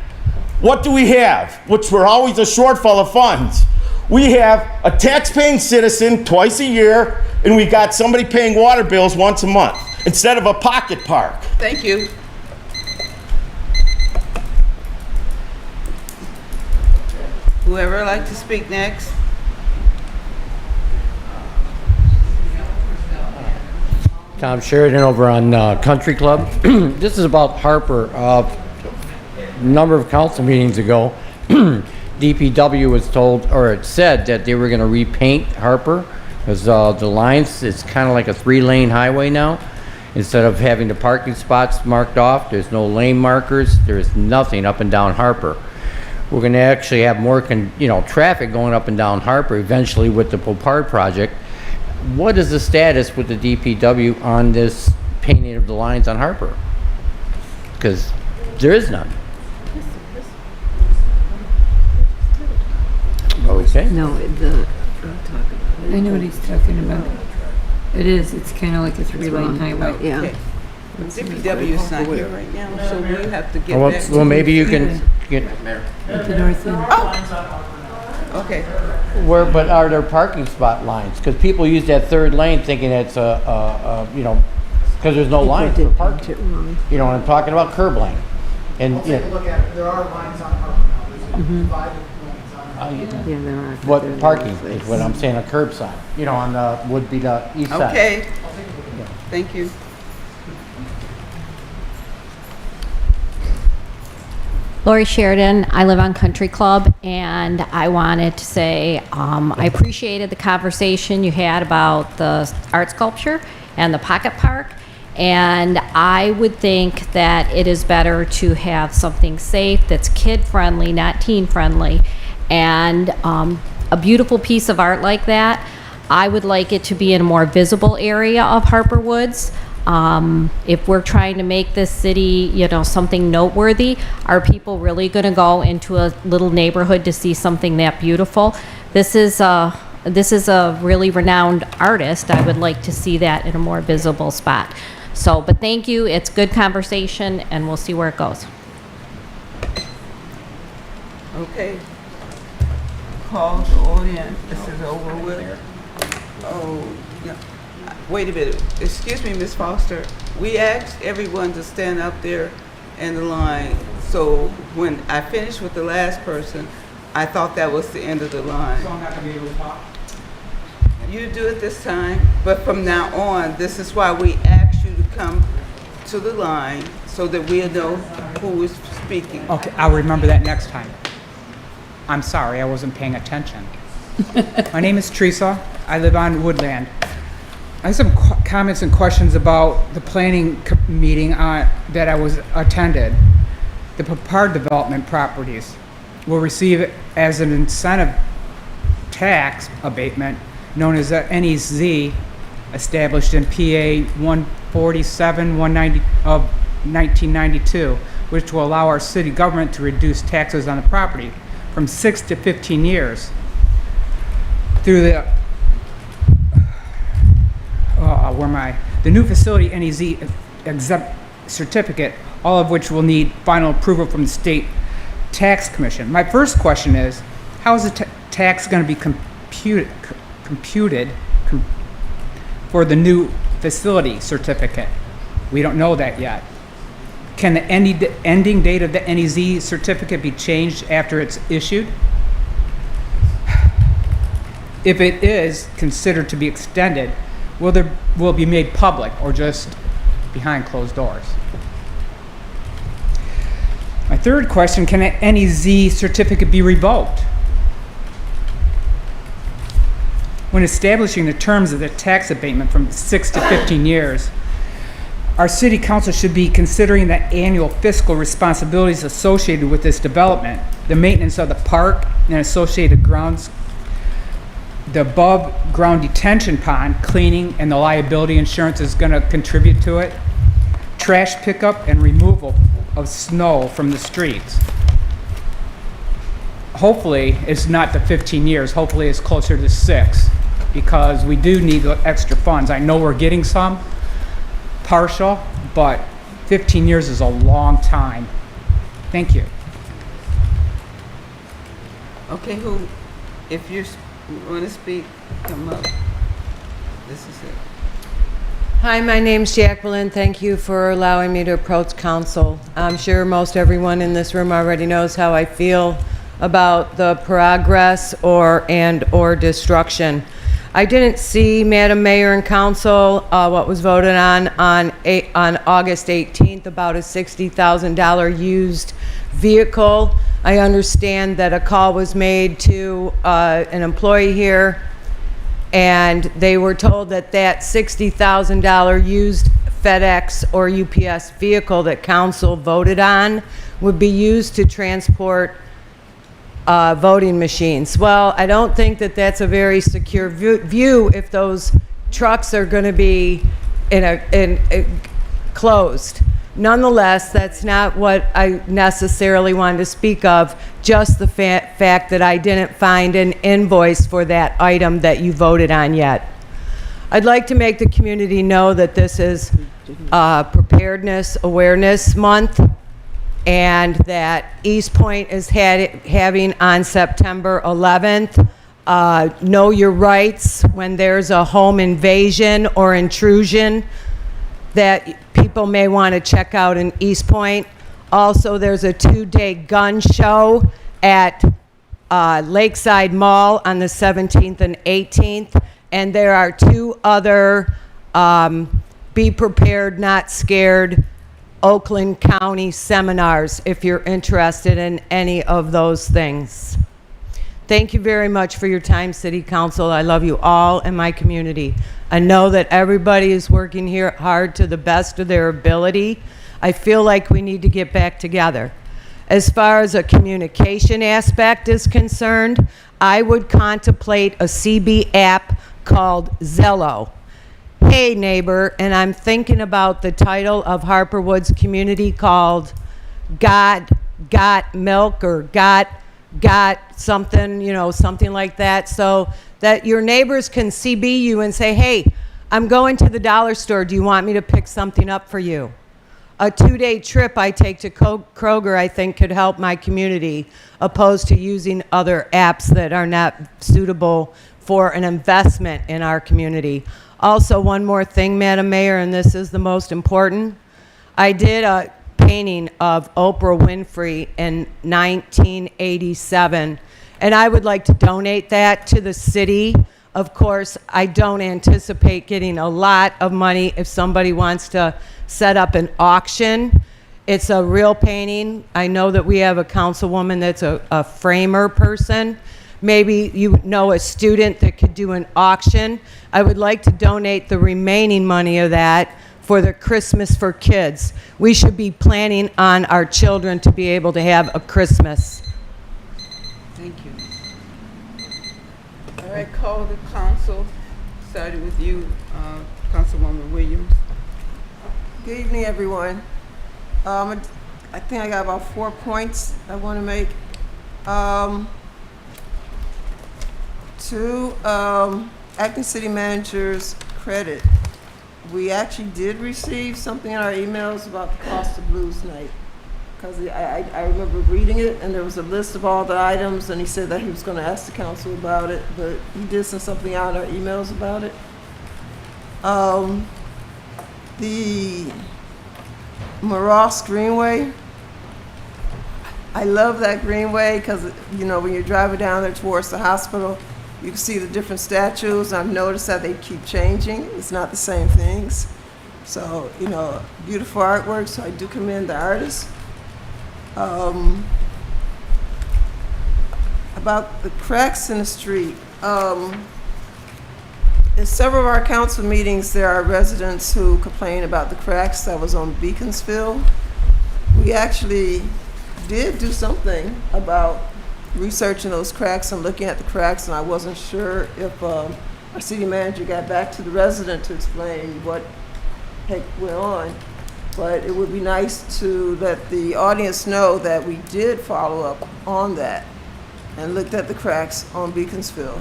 what do we have? Which we're always a shortfall of funds. We have a tax-paying citizen twice a year, and we got somebody paying water bills once a month instead of a pocket park. Thank you. Whoever would like to speak next? Tom Sheridan over on Country Club. This is about Harper. A number of council meetings ago, DPW was told, or it said that they were going to repaint Harper because the lines, it's kind of like a 3-lane highway now. Instead of having the parking spots marked off, there's no lane markers. There's nothing up and down Harper. We're going to actually have more traffic going up and down Harper eventually with the Popard project. What is the status with the DPW on this painting of the lines on Harper? Because There is none. Okay. No, I know what he's talking about. It is, it's kind of like a three-lane highway. Yeah. DPW is not here right now, so we have to get Well, back. well, maybe you can get, At the north end. Okay. where, but are there parking spot lines? Because people use that third lane thinking it's you know, because there's no lines for parking. You know what I'm talking about? Curb lane. And, you know, Look at it, there are lines on Harper now, there's like 5 lanes on Harper. Yeah, there are. what parking is what I'm saying, a curbside, you know, on the, would be the east side. Okay. Thank you. Lori Sheridan, I live on Country Club, and I wanted to say I appreciated the conversation you had about the art sculpture and the pocket park, and I would think that it is better to have something safe that's kid-friendly, not teen-friendly, and a beautiful piece of art like that, I would like it to be in a more visible area of Harper Woods. If we're trying to make this city, you know, something noteworthy, are people really going to go into a little neighborhood to see something that beautiful? This is a really renowned artist. I would like to see that in a more visible spot. So, but thank you. It's good conversation, and we'll see where it goes. Okay. Call to order. This is over with. Oh, yeah. Wait a minute. Excuse me, Ms. Foster. We asked everyone to stand up there in the line. So when I finished with the last person, I thought that was the end of the line. So I'm not gonna be able to talk? You do it this time, but from now on, this is why we asked you to come to the line so that we'll know who is speaking. Okay, I'll remember that next time. I'm sorry, I wasn't paying attention. My name is Teresa. I live on Woodland. I have some comments and questions about the planning meeting that I was attended. The Popard development properties will receive as an incentive tax abatement known as a NEZ, established in PA 147-190 of 1992, which will allow our city government to reduce taxes on the property from 6 to 15 years through the the new facility NEZ exempt certificate, all of which will need final approval from the state tax commission. My first question is, how is the tax going to be computed for the new facility certificate? We don't know that yet. Can the ending date of the NEZ certificate be changed after it's issued? If it is considered to be extended, will it be made public or just behind closed doors? My third question, can an NEZ certificate be revoked? When establishing the terms of the tax abatement from 6 to 15 years, our city council should be considering the annual fiscal responsibilities associated with this development, the maintenance of the park and associated grounds, the above ground detention pond cleaning and the liability insurance is going to contribute to it, trash pickup and removal of snow from the streets. Hopefully it's not the 15 years, hopefully it's closer to 6, because we do need the extra funds. I know we're getting some partial, but 15 years is a long time. Thank you. Okay, if you want to speak, come up. This is it. Hi, my name's Jacqueline. Thank you for allowing me to approach council. I'm sure most everyone in this room already knows how I feel about the progress or destruction. I didn't see, Madam Mayor and Council, what was voted on August 18th about a $60,000 used vehicle. I understand that a call was made to an employee here, and they were told that that $60,000 used FedEx or UPS vehicle that council voted on would be used to transport voting machines. Well, I don't think that that's a very secure view if those trucks are going to be closed. Nonetheless, that's not what I necessarily wanted to speak of, just the fact that I didn't find an invoice for that item that you voted on yet. I'd like to make the community know that this is Preparedness Awareness Month, and that East Point is having on September 11th, Know Your Rights when there's a home invasion or intrusion that people may want to check out in East Point. Also, there's a 2-day gun show at Lakeside Mall on the 17th and 18th. And there are 2 other Be Prepared, Not Scared Oakland County seminars if you're interested in any of those things. Thank you very much for your time, City Council. I love you all and my community. I know that everybody is working here hard to the best of their ability. I feel like we need to get back together. As far as a communication aspect is concerned, I would contemplate a CB app called Zello. Hey neighbor, and I'm thinking about the title of Harper Woods community called Got Milk or Got something, you know, something like that, so that your neighbors can CB you and say, hey, I'm going to the dollar store. Do you want me to pick something up for you? A 2-day trip I take to Kroger, I think, could help my community, opposed to using other apps that are not suitable for an investment in our community. Also, one more thing, Madam Mayor, and this is the most important. I did a painting of Oprah Winfrey in 1987, and I would like to donate that to the city. Of course, I don't anticipate getting a lot of money if somebody wants to set up an auction. It's a real painting. I know that we have a councilwoman that's a framer person. Maybe you know a student that could do an auction. I would like to donate the remaining money of that for the Christmas for Kids. We should be planning on our children to be able to have a Christmas. Thank you. All right, call the council. Started with you, Councilwoman Williams. Good evening, everyone. I think I got about 4 points I want to make. To acting city manager's credit, we actually did receive something in our emails about the cost of Blues Night. Because I remember reading it, and there was a list of all the items, and he said that he was going to ask the council about it, but he did send something out in our emails about it. The Moross Greenway, I love that greenway because, you know, when you're driving down there towards the hospital, you can see the different statues. I've noticed that they keep changing. It's not the same things. So, you know, beautiful artwork, so I do commend the artists. About the cracks in the street. In several of our council meetings, there are residents who complain about the cracks that was on Beaconsfield. We actually did do something about researching those cracks and looking at the cracks, and I wasn't sure if our city manager got back to the resident to explain what heck went on. But it would be nice to let the audience know that we did follow up on that and looked at the cracks on Beaconsfield.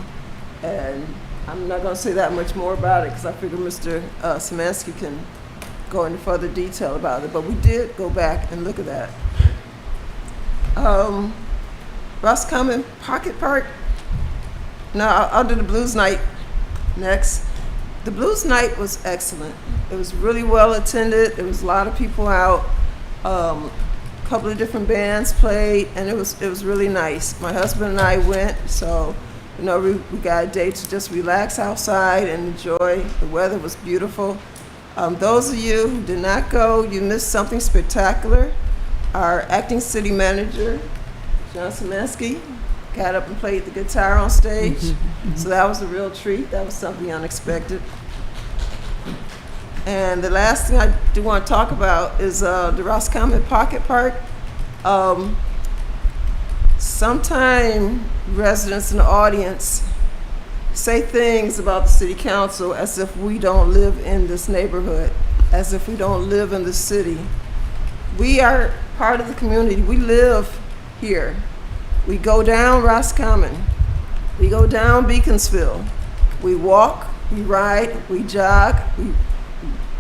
And I'm not going to say that much more about it because I figure Mr. Szymanski can go into further detail about it. But we did go back and look at that. Roscommon Pocket Park. Now, I'll do the Blues Night next. The Blues Night was excellent. It was really well attended. There was a lot of people out. A couple of different bands played, and it was really nice. My husband and I went, so you know we got a day to just relax outside and enjoy. The weather was beautiful. Those of you who did not go, you missed something spectacular. Our acting city manager, John Szymanski, got up and played the guitar on stage. So that was a real treat. That was something unexpected. And the last thing I do want to talk about is the Roscommon Pocket Park. Sometimes residents in the audience say things about the city council as if we don't live in this neighborhood, as if we don't live in the city. we are part of the community. We live here. We go down Roscommon. We go down Beaconsfield. We walk, we ride, we jog, we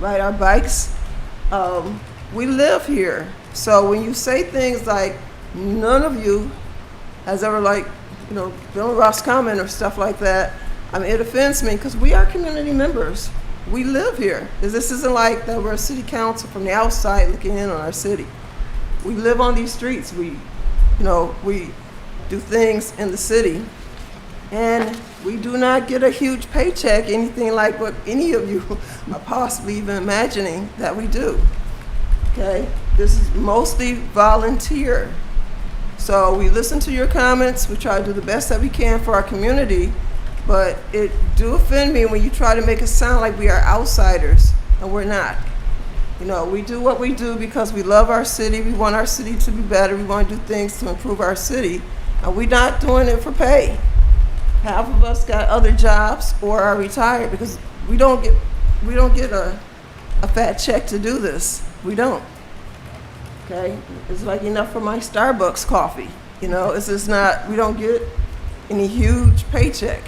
ride our bikes. We live here. So when you say things like, none of you has ever been in Roscommon or stuff like that, I mean, it offends me because we are community members. We live here. This isn't like that we're a city council from the outside looking in on our city. We live on these streets. We do things in the city. And we do not get a huge paycheck, anything like what any of you are possibly even imagining that we do. Okay? This is mostly volunteer. So we listen to your comments. We try to do the best that we can for our community. But it do offend me when you try to make it sound like we are outsiders, and we're not. We do what we do because we love our city. We want our city to be better. We want to do things to improve our city. And we're not doing it for pay. Half of us got other jobs or are retired because we don't get a fat check to do this. We don't. Okay? It's like enough for my Starbucks coffee. It's just not, we don't get any huge paycheck.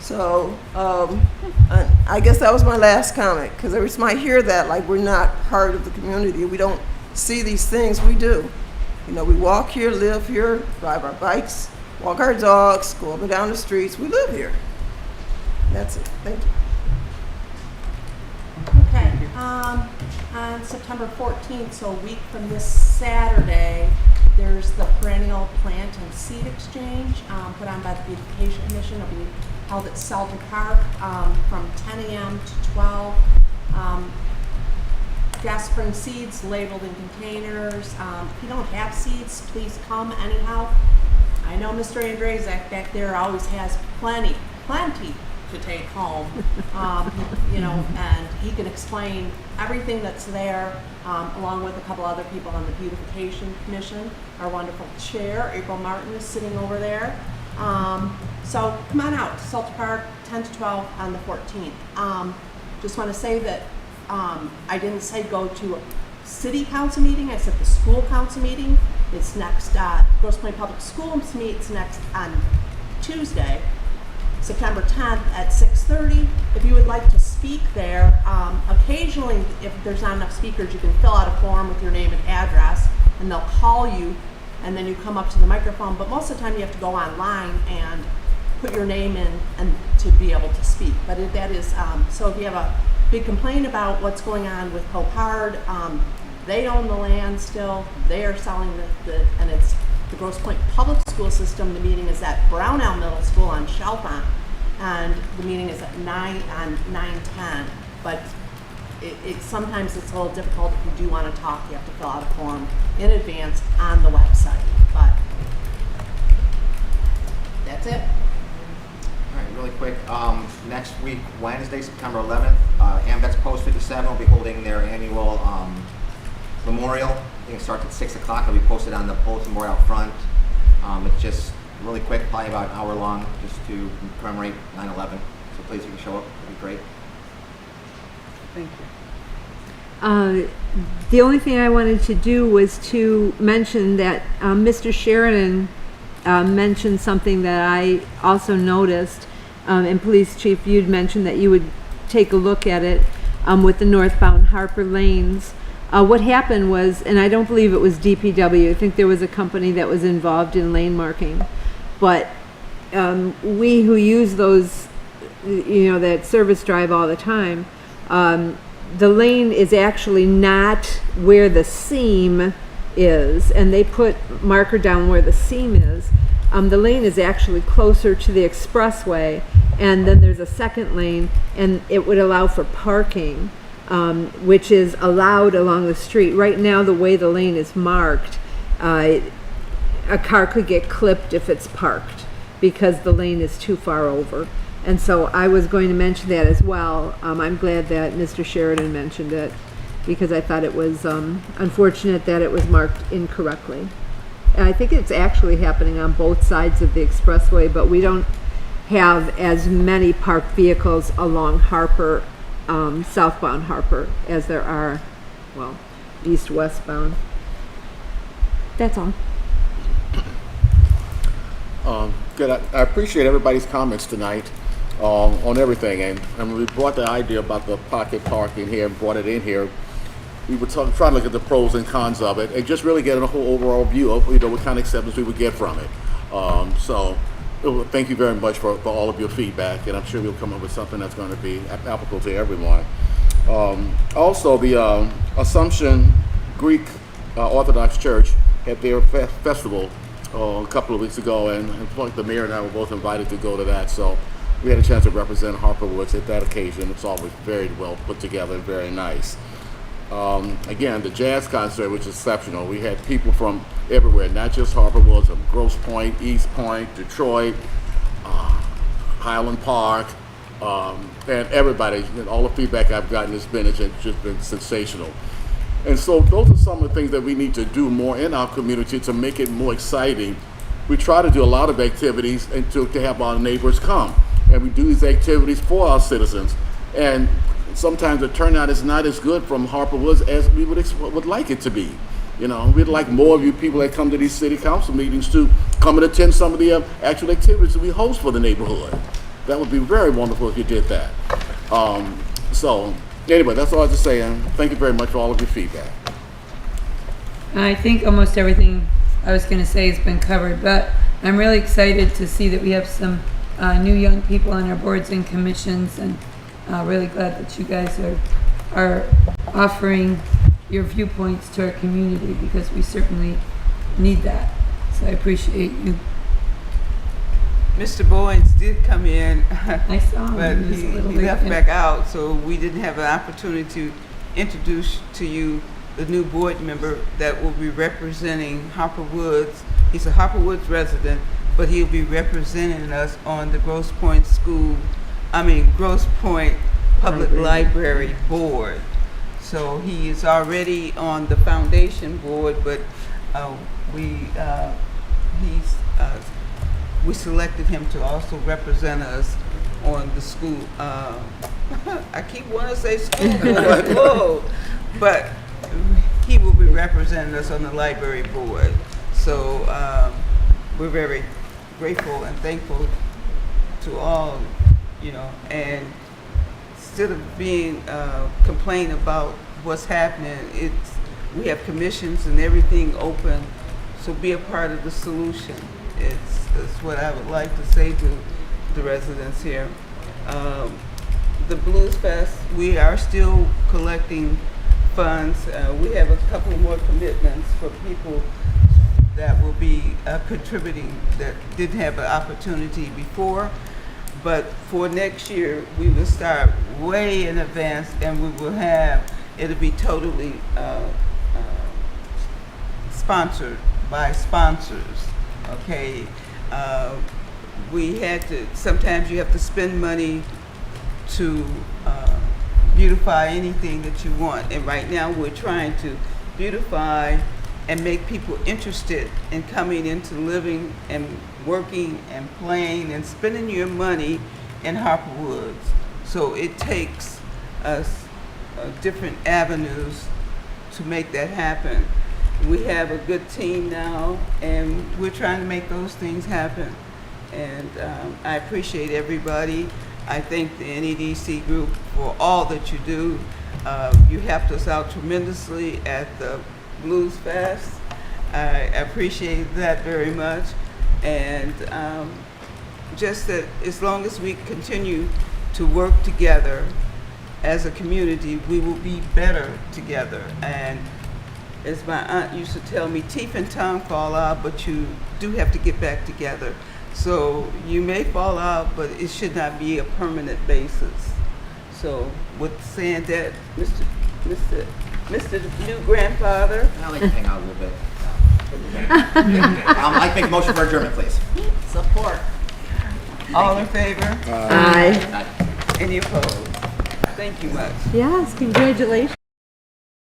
So I guess that was my last comment, because every time I hear that, like we're not part of the community, we don't see these things. We do. We walk here, live here, ride our bikes, walk our dogs, go up and down the streets. We live here. That's it. Thank you. Okay. On September 14th, so a week from this Saturday, there's the perennial plant and seed exchange put on by the Beautification Commission. It'll be held at Selden Park from 10 a.m. to 12. Gas spring seeds labeled in containers. If you don't have seeds, please come anyhow. I know Mr. Andrzejak back there always has plenty to take home, and he can explain everything that's there, along with a couple other people on the Beautification Commission. Our wonderful chair, April Martin, is sitting over there. So come on out to Salter Park, 10 to 12 on the 14th. Just want to say that I didn't say go to a city council meeting. I said the school council meeting. It's next. Grosse Pointe Public Schools meets next on Tuesday, September 10th at 6:30. If you would like to speak there, occasionally, if there's not enough speakers, you can fill out a form with your name and address, and they'll call you, and then you come up to the microphone. But most of the time, you have to go online and put your name in and to be able to speak. But that is so. If you have a big complaint about what's going on with Copard, they own the land still. They are selling and it's the Grosse Pointe Public School System. The meeting is at Brownell Middle School on Chalfont, and the meeting is at 9:10. But sometimes it's a little difficult. If you do want to talk, you have to fill out a form in advance on the website. But that's it. All right, really quick. Next week, Wednesday, September 11th, AMVETS Post 57 will be holding their annual memorial. I think it starts at 6 o'clock. It'll be posted on the bulletin board out front. It's just really quick, probably about an hour long, just to commemorate 9/11. So please, if you can show up, it'd be great. Thank you. The only thing I wanted to do was to mention that Mr. Sheridan mentioned something that I also noticed, and Police Chief, you'd mentioned that you would take a look at it with the northbound Harper lanes. What happened was, and I don't believe it was DPW, I think there was a company that was involved in lane marking, but we who use those, that service drive all the time, the lane is actually not where the seam is, and they put marker down where the seam is. The lane is actually closer to the expressway, and then there's a second lane, and it would allow for parking, which is allowed along the street. Right now, the way the lane is marked, a car could get clipped if it's parked because the lane is too far over. And so I was going to mention that as well. I'm glad that Mr. Sheridan mentioned it, because I thought it was unfortunate that it was marked incorrectly. And I think it's actually happening on both sides of the expressway, but we don't have as many parked vehicles along Harper, southbound Harper, as there are, well, east-westbound. That's all. Good. I appreciate everybody's comments tonight on everything, and when we brought the idea about the pocket park in here and brought it in here, we were trying to look at the pros and cons of it and just really get a whole overall view of what kind of acceptance we would get from it. Thank you very much for all of your feedback, and I'm sure we'll come up with something that's going to be applicable to everyone. Also, the Assumption Greek Orthodox Church had their festival a couple of weeks ago, and the mayor and I were both invited to go to that, so we had a chance to represent Harper Woods at that occasion. It's always very well put together and very nice. Again, the jazz concert was exceptional. We had people from everywhere, not just Harper Woods, from Grosse Pointe, East Point, Detroit, Highland Park, and everybody. And all the feedback I've gotten has just been sensational. And so those are some of the things that we need to do more in our community to make it more exciting. We try to do a lot of activities and to have our neighbors come. And we do these activities for our citizens. And sometimes the turnout is not as good from Harper Woods as we would like it to be. You know, we'd like more of you people that come to these city council meetings to come and attend some of the actual activities that we host for the neighborhood. That would be very wonderful if you did that. So anyway, that's all I have to say, and thank you very much for all of your feedback. I think almost everything I was going to say has been covered, but I'm really excited to see that we have some new young people on our boards and commissions, and really glad that you guys are offering your viewpoints to our community, because we certainly need that. So I appreciate you. Mr. Bowens did come in, I saw him. but He was a he little late. left back out, so we didn't have an opportunity to introduce to you the new board member that will be representing Harper Woods. He's a Harper Woods resident, but he'll be representing us on the Grosse Pointe Grosse Pointe Public Library Board. So he is already on the foundation board, but we selected him to also represent us on the school. I keep wanting to say school board, whoa, but he will be representing us on the library board. So we're very grateful and thankful to all, and instead of being complaining about what's happening, we have commissions and everything open, so be a part of the solution. It's what I would like to say to the residents here. The Blues Fest, we are still collecting funds. We have a couple more commitments for people that will be contributing that didn't have an opportunity before. But for next year, we will start way in advance, and it'll be totally sponsored by sponsors, okay? Sometimes you have to spend money to beautify anything that you want. And right now we're trying to beautify and make people interested in coming into living and working and playing and spending your money in Harper Woods. So it takes us different avenues to make that happen. We have a good team now, and we're trying to make those things happen. And I appreciate everybody. I thank the NEDC group for all that you do. You helped us out tremendously at the Blues Fest. I appreciate that very much. And just that as long as we continue to work together as a community, we will be better together. And as my aunt used to tell me, teeth and tongue fall out, but you do have to get back together. So you may fall out, but it should not be a permanent basis. So with saying that, Mr. new grandfather. I'd like to hang out a little bit. I'd like to make a motion for adjournment, please. Support. All in favor? Aye. Any opposed? Thank you much. Yes, congratulations.